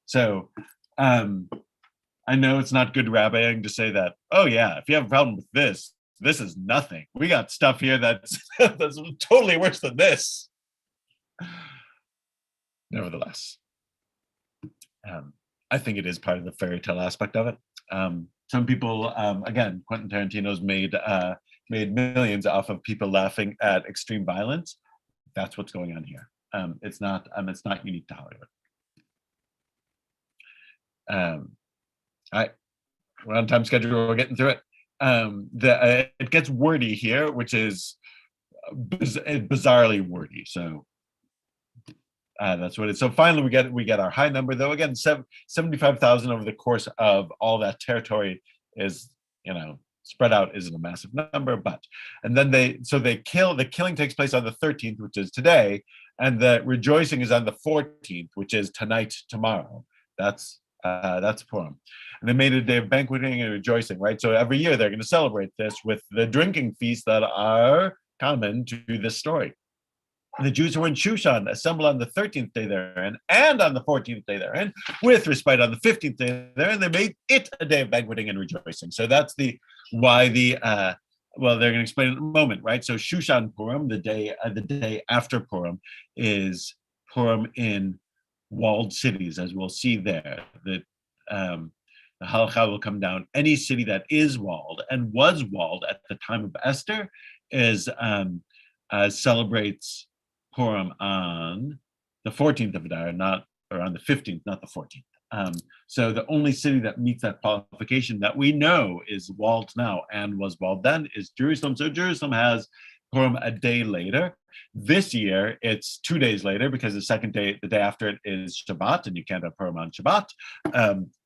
So I know it's not good rabbiing to say that, oh yeah, if you have a problem with this, this is nothing. We got stuff here that's totally worse than this. Nevertheless, I think it is part of the fairy tale aspect of it. Some people, again, Quentin Tarantino's made millions off of people laughing at extreme violence. That's what's going on here. It's not unique to Hollywood. We're on time schedule. We're getting through it. It gets wordy here, which is bizarrely wordy. So that's what it is. So finally, we get our high number, though. Again, 75,000 over the course of all that territory is, spread out isn't a massive number, but and then they kill. The killing takes place on the 13th, which is today, and the rejoicing is on the 14th, which is tonight, tomorrow. That's Purim. And they made a day of banqueting and rejoicing, right? So every year they're going to celebrate this with the drinking feasts that are common to this story. The Jews who were in Shushan assembled on the 13th day therein, and on the 14th day therein, with respite on the 15th day therein. They made it a day of banqueting and rejoicing. So that's why they're going to explain it in a moment, right? So Shushan Purim, the day after Purim, is Purim in walled cities, as we'll see there. That the halakha will come down. Any city that is walled and was walled at the time of Esther celebrates Purim on the 14th of Adar, on the 15th, not the 14th. So the only city that meets that qualification that we know is walled now and was walled then is Jerusalem. So Jerusalem has Purim a day later. This year, it's 2 days later because the day after it is Shabbat, and you can't have Purim on Shabbat.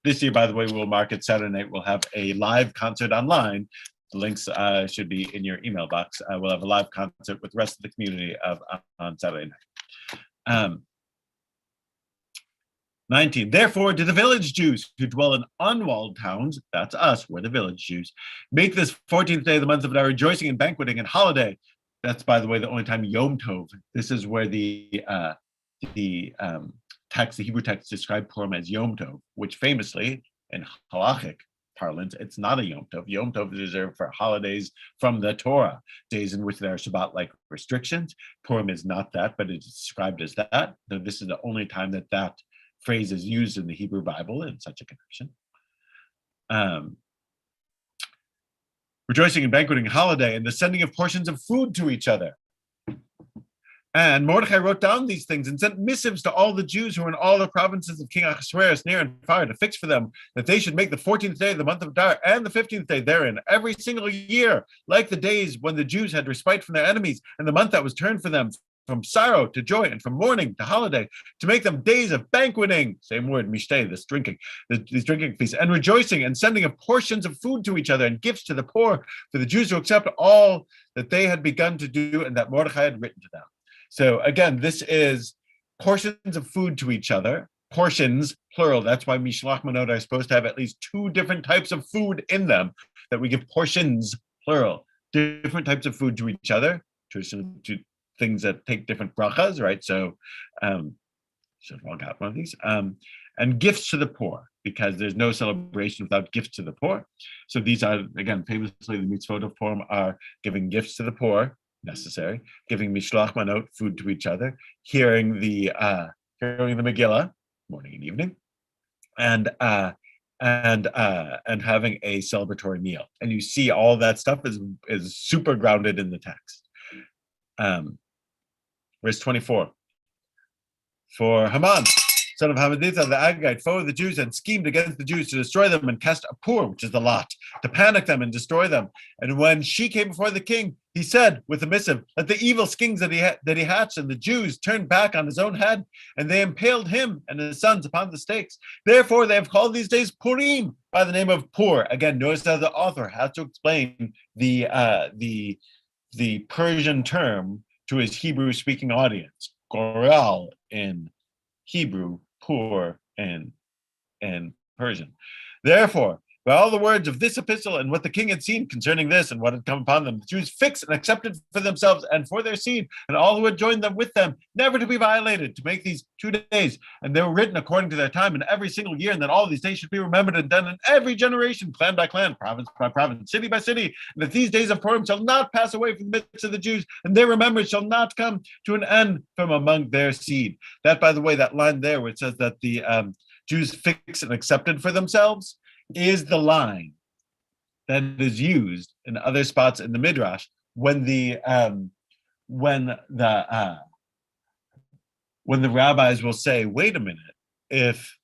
This year, by the way, we'll mark it Saturday night. We'll have a live concert online. The links should be in your email box. We'll have a live concert with the rest of the community on Saturday night. 19. Therefore, do the village Jews who dwell in unwalled towns, that's us, we're the village Jews, make this 14th day of the month of Adar rejoicing and banqueting and holiday. That's, by the way, the only time Yom Tov. This is where the Hebrew text described Purim as Yom Tov, which famously, in halachic parlance, it's not a Yom Tov. Yom Tov is reserved for holidays from the Torah, days in which there are Shabbat-like restrictions. Purim is not that, but it's described as that. So this is the only time that phrase is used in the Hebrew Bible in such a connection. Rejoicing and banqueting, holiday, and the sending of portions of food to each other. And Mordechai wrote down these things and sent missives to all the Jews who were in all the provinces of King Ahasuerus near and far to fix for them that they should make the 14th day of the month of Adar and the 15th day therein every single year, like the days when the Jews had respite from their enemies, and the month that was turned for them from sorrow to joy and from mourning to holiday, to make them days of banqueting, same word, mishteh, this drinking, these drinking feasts, and rejoicing and sending of portions of food to each other and gifts to the poor, for the Jews to accept all that they had begun to do and that Mordechai had written to them. So again, this is portions of food to each other, portions, plural. That's why Mishlach Manot are supposed to have at least 2 different types of food in them, that we give portions, plural, different types of food to each other, to things that take different brachas, right? So, should have all got one of these. And gifts to the poor, because there's no celebration without gifts to the poor. So these are, again, famously the mitzvot of Purim are giving gifts to the poor, necessary, giving mishloach manot, food to each other, hearing the Megillah, morning and evening, and having a celebratory meal. And you see all that stuff is super grounded in the text. Verse 24. For Haman, son of Hammedatha, the Agagite, foe of the Jews, and schemed against the Jews to destroy them and cast a pur, which is the lot, to panic them and destroy them. And when she came before the king, he said with a missive, let the evil schemes that he hatched and the Jews turned back on his own head, and they impaled him and his sons upon the stakes. Therefore, they have called these days Purim by the name of Pur. Again, notice how the author has to explain the Persian term to his Hebrew-speaking audience. goral in Hebrew, pur in Persian. Therefore, by all the words of this epistle and what the king had seen concerning this and what had come upon them, the Jews fixed and accepted for themselves and for their seed and all who had joined them with them, never to be violated, to make these 2 days. And they were written according to their time in every single year, and that all these days should be remembered and done in every generation, clan by clan, province by province, city by city, and that these days of Purim shall not pass away from the midst of the Jews, and their remembrance shall not come to an end from among their seed. That, by the way, that line there where it says that the Jews fixed and accepted for themselves is the line that is used in other spots in the Midrash when the rabbis will say, wait a minute, if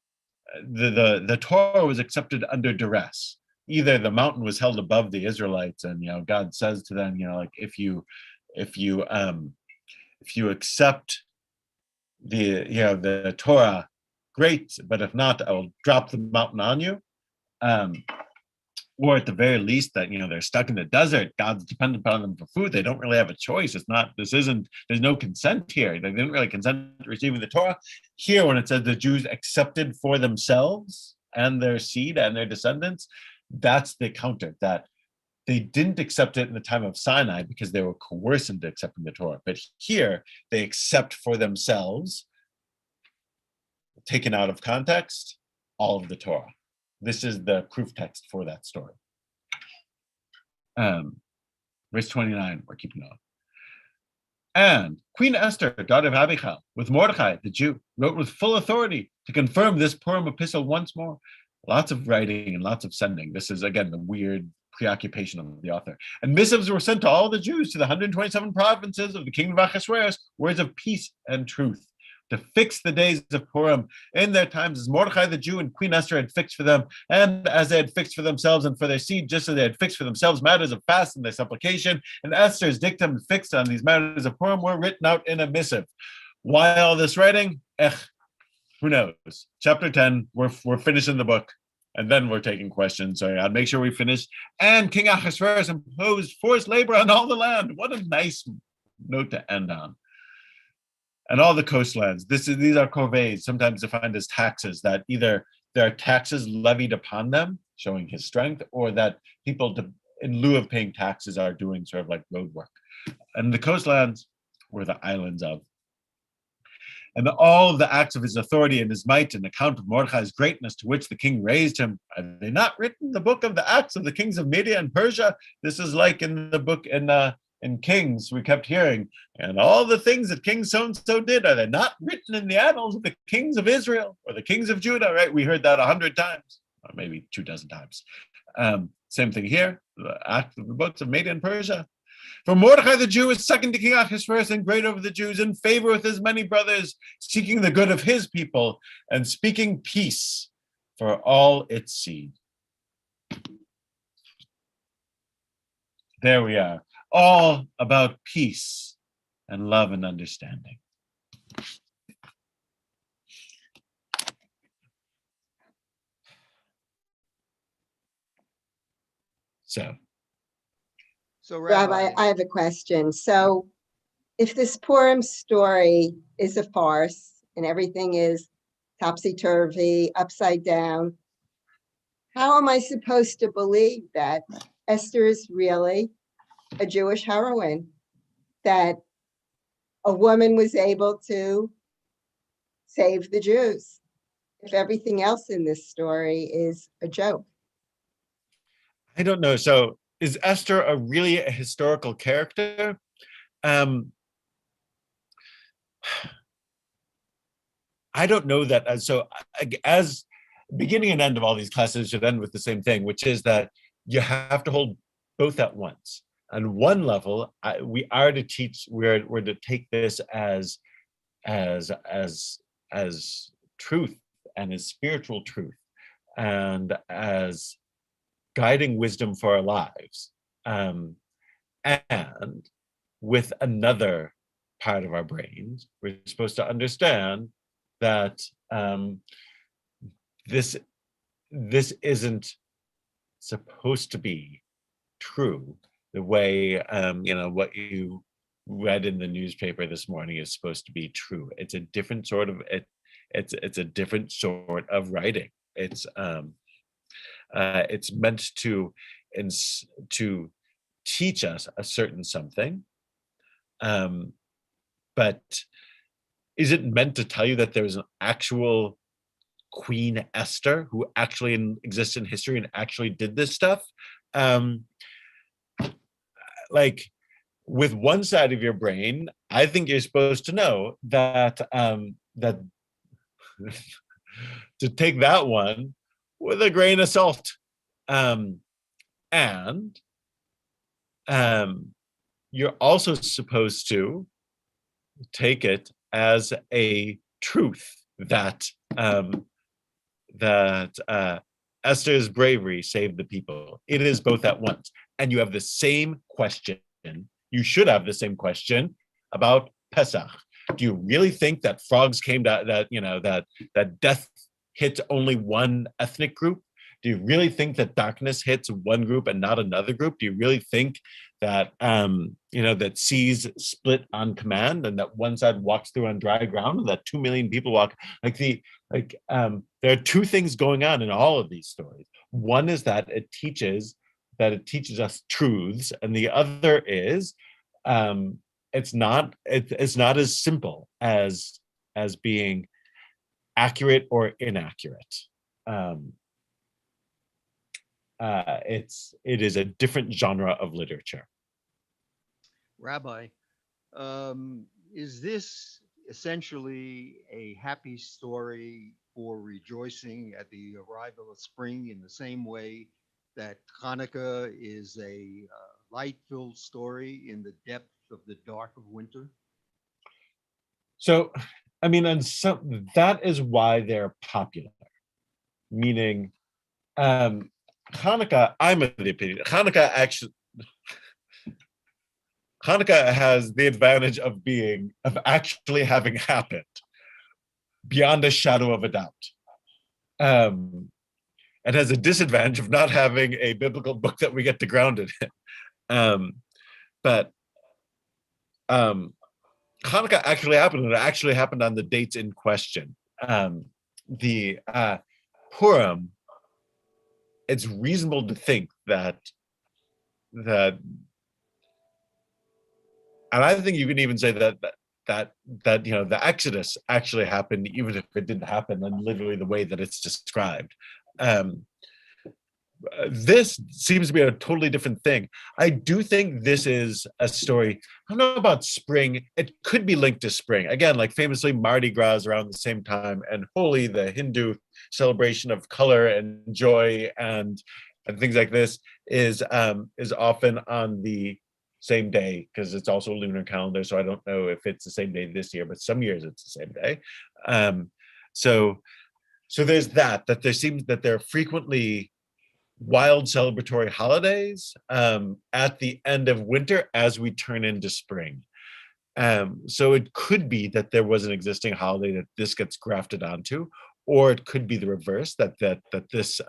the Torah was accepted under duress, either the mountain was held above the Israelites and God says to them, like if you accept the Torah, great, but if not, I will drop the mountain on you. Or at the very least that they're stuck in the desert, God's dependent upon them for food, they don't really have a choice. There's no consent here. They didn't really consent to receiving the Torah. Here, when it says the Jews accepted for themselves and their seed and their descendants, that's the counter, that they didn't accept it in the time of Sinai because they were coerced into accepting the Torah. But here, they accept for themselves, taken out of context, all of the Torah. This is the proof text for that story. Verse 29, we're keeping on. And Queen Esther, daughter of Abihail, with Mordecai, the Jew, wrote with full authority to confirm this Purim epistle once more. Lots of writing and lots of sending. This is, again, the weird preoccupation of the author. And missives were sent to all the Jews, to the 127 provinces of the kingdom of Ahasuerus, words of peace and truth, to fix the days of Purim in their times as Mordecai the Jew and Queen Esther had fixed for them, and as they had fixed for themselves and for their seed, just as they had fixed for themselves matters of fast and their supplication, and Esther's dictum fixed on these matters of Purim were written out in a missive. Why all this writing? Who knows? Chapter 10, we're finishing the book, and then we're taking questions, so I'll make sure we finish. And King Ahasuerus imposed forced labor on all the land. What a nice note to end on. And all the coastlands. These are corvées, sometimes defined as taxes, that either there are taxes levied upon them, showing his strength, or that people, in lieu of paying taxes, are doing sort of like road work. And the coastlands were the islands of. And all of the acts of his authority and his might, and account of Mordecai's greatness to which the king raised him, are they not written in the book of the acts of the kings of Media and Persia? This is like in the book in Kings, we kept hearing, and all the things that King so-and-so did, are they not written in the annals of the kings of Israel or the kings of Judah, right? We heard that 100 times, or maybe 24 times. Same thing here, the act of the books of Media and Persia. For Mordecai the Jew is second to King Ahasuerus and great over the Jews, in favor with his many brothers, seeking the good of his people and speaking peace for all its seed. There we are. All about peace and love and understanding. So Rabbi, I have a question. So if this Purim story is a farce and everything is topsy-turvy, upside down, how am I supposed to believe that Esther is really a Jewish heroine, that a woman was able to save the Jews, if everything else in this story is a joke? I don't know. So is Esther really a historical character? I don't know that. As beginning and end of all these classes should end with the same thing, which is that you have to hold both at once. On one level, we're to take this as truth and as spiritual truth and as guiding wisdom for our lives. And with another part of our brains, we're supposed to understand that this isn't supposed to be true the way what you read in the newspaper this morning is supposed to be true. It's a different sort of it's a different sort of writing. It's meant to teach us a certain something, but is it meant to tell you that there's an actual Queen Esther who actually exists in history and actually did this stuff? Like, with one side of your brain, I think you're supposed to know that that to take that one with a grain of salt, and you're also supposed to take it as a truth that Esther's bravery saved the people. It is both at once, and you have the same question. You should have the same question about Pesach. Do you really think that frogs came down, that death hit only one ethnic group? Do you really think that darkness hits one group and not another group? Do you really think that that seas split on command and that one side walks through on dry ground and that 2 million people walk? There are two things going on in all of these stories. One is that it teaches us truths, and the other is it's not as simple as being accurate or inaccurate. It is a different genre of literature. Rabbi, is this essentially a happy story for rejoicing at the arrival of spring in the same way that Hanukkah is a light-filled story in the depth of the dark of winter? So, I mean, and that is why they're popular. Meaning, Hanukkah, I'm of the opinion, Hanukkah has the advantage of actually having happened beyond a shadow of a doubt. It has a disadvantage of not having a biblical book that we get to ground it in. But Hanukkah actually happened, and it actually happened on the dates in question. The Purim, it's reasonable to think that, and I think you can even say that the Exodus actually happened, even if it didn't happen in literally the way that it's described. This seems to be a totally different thing. I do think this is a story. I don't know about spring. It could be linked to spring. Again, like famously, Mardi Gras is around the same time, and Holi, the Hindu celebration of color and joy and things like this, is often on the same day because it's also a lunar calendar. So I don't know if it's the same day this year, but some years it's the same day. So there's that there seems that there are frequently wild celebratory holidays at the end of winter as we turn into spring. So it could be that there was an existing holiday that this gets grafted onto, or it could be the reverse, that this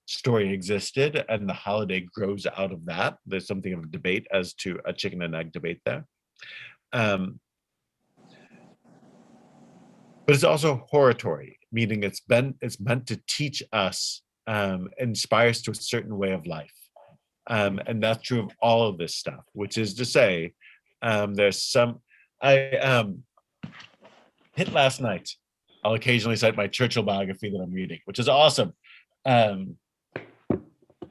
story existed and the holiday grows out of that. There's something of a debate as to a chicken and egg debate there. But it's also hortatory, meaning it's meant to teach us, inspire us to a certain way of life. And that's true of all of this stuff, which is to say, there's some, I hit last night. I'll occasionally cite my Churchill biography that I'm reading, which is awesome.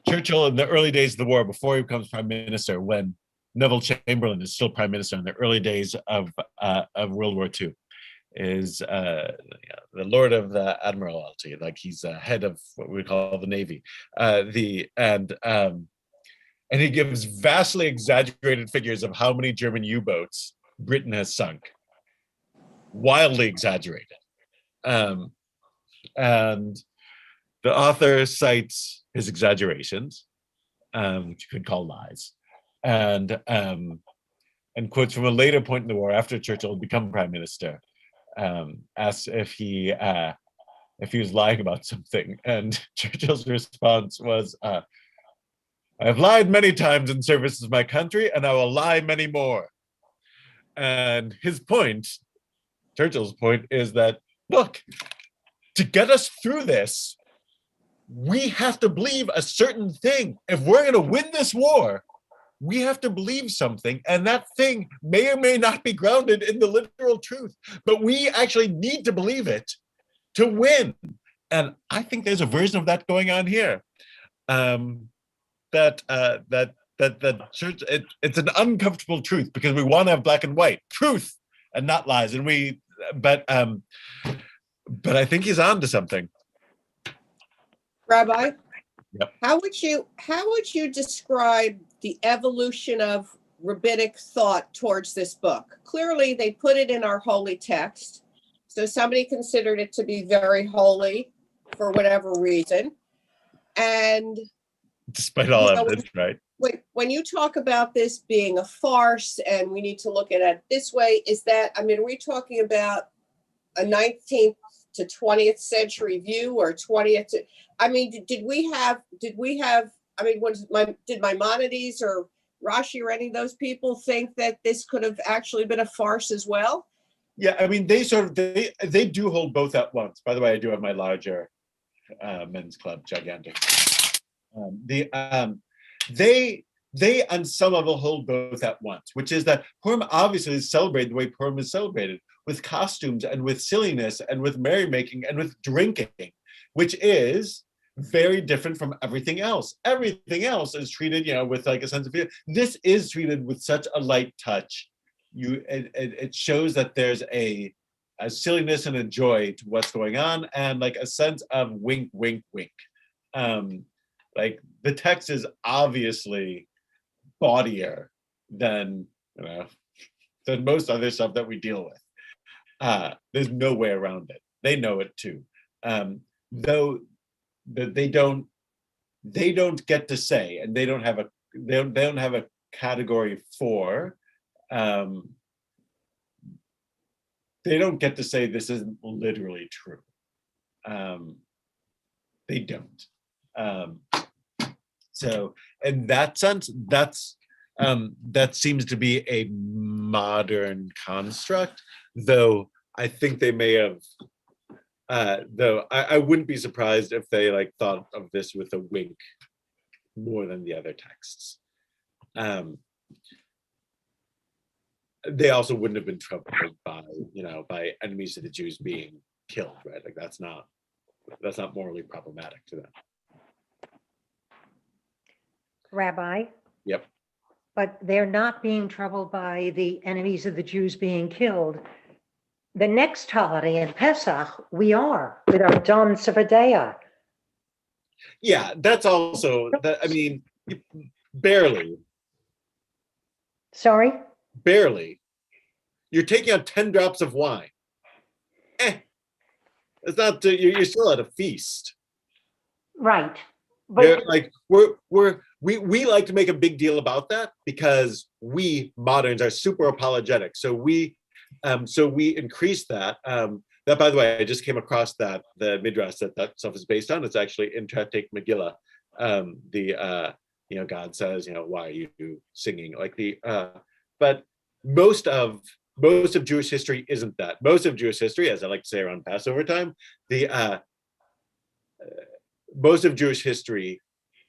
Churchill in the early days of the war, before he becomes prime minister, when Neville Chamberlain is still prime minister in the early days of World War II, is the Lord of the Admiralty, like he's head of what we call the Navy, and he gives vastly exaggerated figures of how many German U-boats Britain has sunk, wildly exaggerated, and the author cites his exaggerations, which you could call lies, and quotes from a later point in the war after Churchill had become prime minister. Asks if he was lying about something, and Churchill's response was, "I have lied many times in service of my country, and I will lie many more." And his point, Churchill's point, is that, look, to get us through this, we have to believe a certain thing. If we're going to win this war, we have to believe something, and that thing may or may not be grounded in the literal truth, but we actually need to believe it to win. And I think there's a version of that going on here. That church, it's an uncomfortable truth because we want to have black and white truth and not lies. And but I think he's on to something. Rabbi, Yep. how would you describe the evolution of rabbinic thought towards this book? Clearly, they put it in our holy text, so somebody considered it to be very holy for whatever reason. And Despite all evidence, right? when you talk about this being a farce and we need to look at it this way, are we talking about a 19th to 20th century view, or 20th to, did Maimonides or Rashi or any of those people think that this could have actually been a farce as well? Yeah, they do hold both at once. By the way, I do have my larger men's club, gigantic. They on some level hold both at once, which is that Purim obviously is celebrated the way Purim is celebrated, with costumes and with silliness and with merrymaking and with drinking, which is very different from everything else. Everything else is treated, with like a sense of fear. This is treated with such a light touch. It shows that there's a silliness and a joy to what's going on, and like a sense of wink, wink, wink. Like the text is obviously bawdier than most other stuff that we deal with. There's no way around it. They know it too. Though they don't get to say, and they don't have a category for. They don't get to say this isn't literally true. They don't. So in that sense, that seems to be a modern construct, though I think they may have, though I wouldn't be surprised if they thought of this with a wink more than the other texts. They also wouldn't have been troubled by enemies of the Jews being killed, right? That's not morally problematic to them. Rabbi? Yep. But they're not being troubled by the enemies of the Jews being killed. The next holiday in Pesach, we are with our Sons of Haman. Yeah, that's also, barely. Sorry? Barely. You're taking out 10 drops of wine. It's not, you're still at a feast. Right. But we like to make a big deal about that because we moderns are super apologetic. So we increase that. That, by the way, I just came across the midrash that stuff is based on. It's actually in Tractate Megillah. God says, why are you singing but most of Jewish history isn't that. Most of Jewish history, as I like to say around Passover time, most of Jewish history,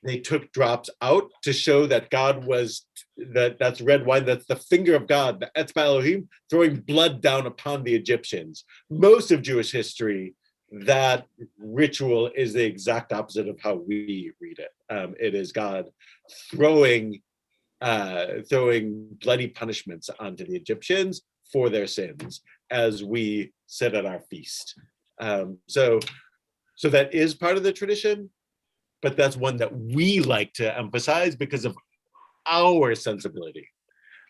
they took drops out to show that God was, that's red wine, that's the finger of God, the Etzba Elohim, throwing blood down upon the Egyptians. Most of Jewish history, that ritual is the exact opposite of how we read it. It is God throwing bloody punishments onto the Egyptians for their sins as we sit at our feast. So that is part of the tradition, but that's one that we like to emphasize because of our sensibility.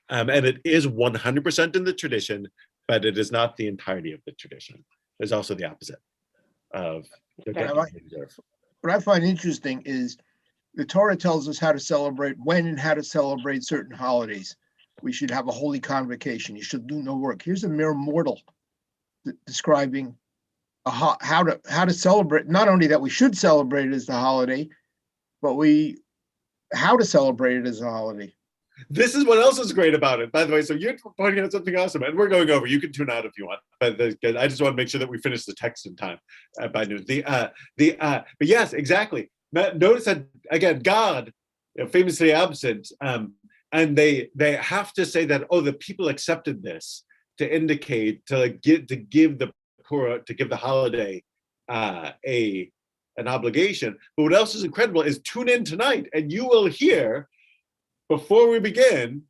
And it is 100% in the tradition, but it is not the entirety of the tradition. There's also the opposite of what I find interesting is the Torah tells us how to celebrate, when and how to celebrate certain holidays. We should have a holy convocation. You should do no work. Here's a mere mortal describing how to celebrate. Not only that we should celebrate it as the holiday, but how to celebrate it as a holiday. This is what else is great about it, by the way. So you're pointing out something awesome, and we're going over. You can tune out if you want, but I just want to make sure that we finish the text in time by noon. But yes, exactly. Notice that again, God, famously absent, and they have to say that the people accepted this to indicate to give the holiday an obligation. But what else is incredible is tune in tonight, and you will hear. Before we begin,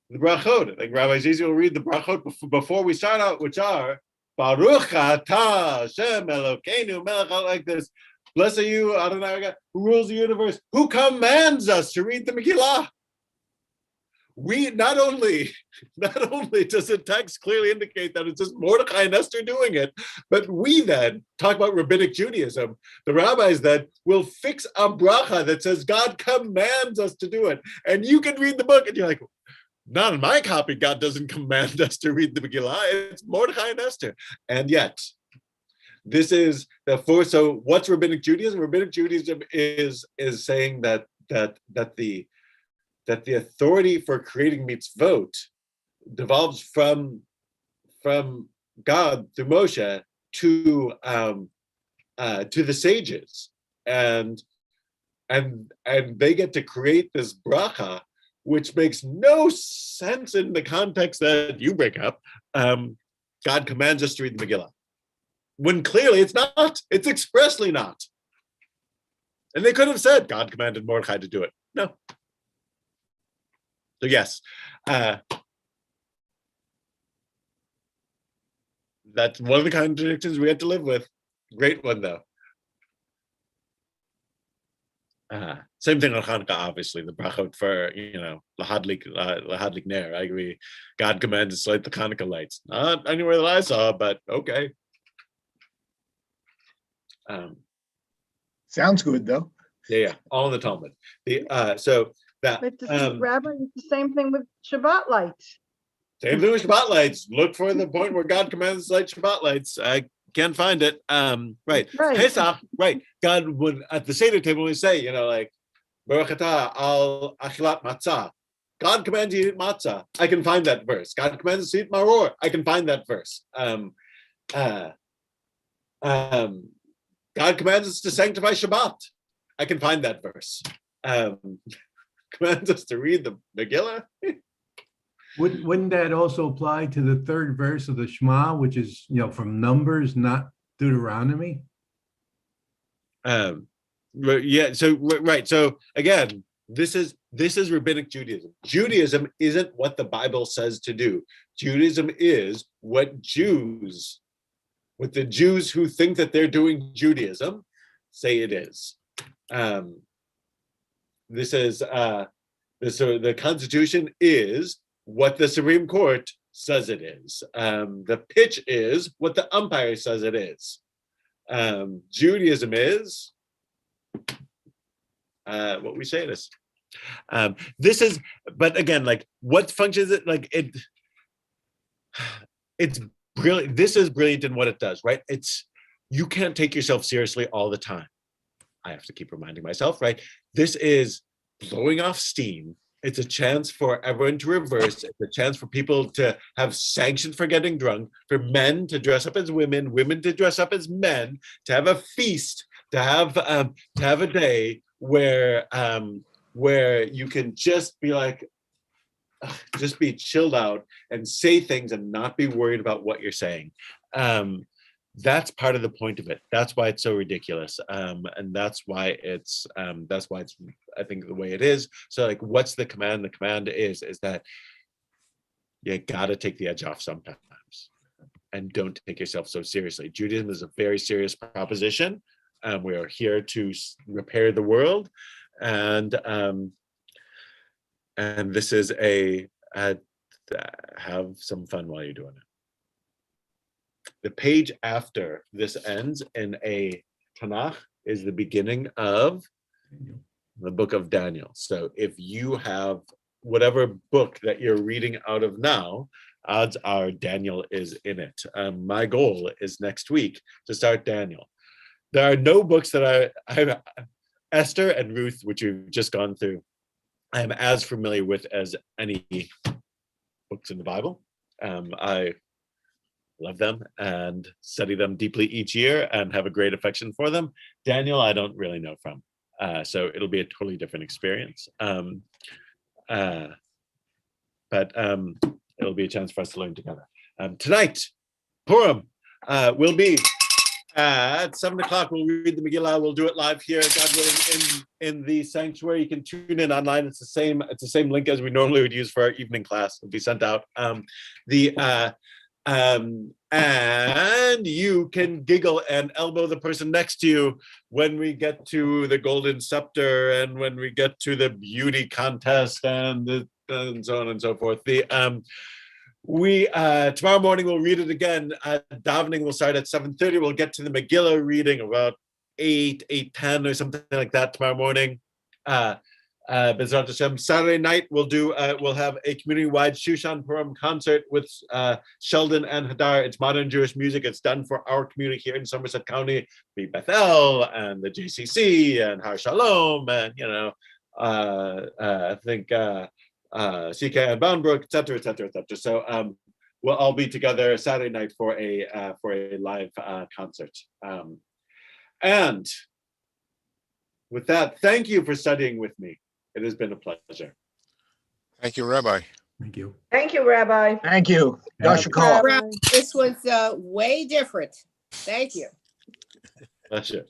the brachot, I think Rabbi Zizi will read the brachot before we start out, which are Baruch Atah Hashem Elokeinu Melech, like this. Blessed are you, Adonai God, who rules the universe, who commands us to read the Megillah. We not only does the text clearly indicate that it's just Mordechai and Esther doing it, but we then talk about Rabbinic Judaism. The rabbis then will fix a bracha that says God commands us to do it. And you can read the book and you're like, not in my copy, God doesn't command us to read the Megillah. It's Mordechai and Esther. And yet, this is so what's Rabbinic Judaism? Rabbinic Judaism is saying that the authority for creating mitzvot devolves from God through Moshe to the sages, and they get to create this bracha, which makes no sense in the context that you bring up. God commands us to read the Megillah, when clearly it's not. It's expressly not. And they could have said God commanded Mordechai to do it. No. So yes, that's one of the contradictions we had to live with. Great one, though. Same thing on Hanukkah, obviously, the brachot for, lahadlik ner. I agree. God commanded us to light the Hanukkah lights. Not anywhere that I saw, but okay. Sounds good, though. Yeah, all in the Talmud. But Rabbi, it's the same thing with Shabbat lights. Same thing with Shabbat lights. Look for the point where God commands us to light Shabbat lights. I can't find it. Right. Pesach, right. God would, at the Seder table, we say, Baruch atah al achilat matzah. God commands you to eat matzah. I can find that verse. God commands us to eat maror. I can find that verse. God commands us to sanctify Shabbat. I can find that verse. Commands us to read the Megillah. Wouldn't that also apply to the third verse of the Shema, which is from Numbers, not Deuteronomy? Yeah. So right. So again, this is Rabbinic Judaism. Judaism isn't what the Bible says to do. Judaism is what the Jews who think that they're doing Judaism say it is. The Constitution is what the Supreme Court says it is. The pitch is what the umpire says it is. Judaism is what we say it is. But again, what functions it? It's brilliant. This is brilliant in what it does, right? You can't take yourself seriously all the time. I have to keep reminding myself, right? This is blowing off steam. It's a chance for everyone to reverse. It's a chance for people to have sanction for getting drunk, for men to dress up as women, women to dress up as men, to have a feast, to have a day where you can just be just be chilled out and say things and not be worried about what you're saying. That's part of the point of it. That's why it's so ridiculous, and that's why it's I think the way it is. So what's the command? The command is that you gotta take the edge off sometimes, and don't take yourself so seriously. Judaism is a very serious proposition. We are here to repair the world, and this is have some fun while you're doing it. The page after this ends in a Tanakh is the beginning of the book of Daniel. So if you have whatever book that you're reading out of now, odds are Daniel is in it. My goal is next week to start Daniel. There are no books that I Esther and Ruth, which we've just gone through, I am as familiar with as any books in the Bible. I love them and study them deeply each year and have a great affection for them. Daniel, I don't really know from. So it'll be a totally different experience. But it'll be a chance for us to learn together. Tonight, Purim will be at 7 o'clock. We'll read the Megillah. We'll do it live here, God willing, in the sanctuary. You can tune in online. It's the same link as we normally would use for our evening class. It'll be sent out. And you can giggle and elbow the person next to you when we get to the golden scepter and when we get to the beauty contest and so on and so forth. Tomorrow morning we'll read it again. Davening will start at 7:30. We'll get to the Megillah reading about 8:10 or something like that tomorrow morning. B'ezrat Hashem. Saturday night we'll have a community-wide Shushan Purim concert with Sheldon and Hadar. It's modern Jewish music. It's done for our community here in Somerset County, the Bethel and the JCC and Har Shalom, and I think CK and Boundbrook, etc., etc., etc. So we'll all be together Saturday night for a live concert. And with that, thank you for studying with me. It has been a pleasure. Thank you, Rabbi. Thank you. Thank you, Rabbi. Thank you. Yasher Koach. This was way different. Thank you. Pleasure.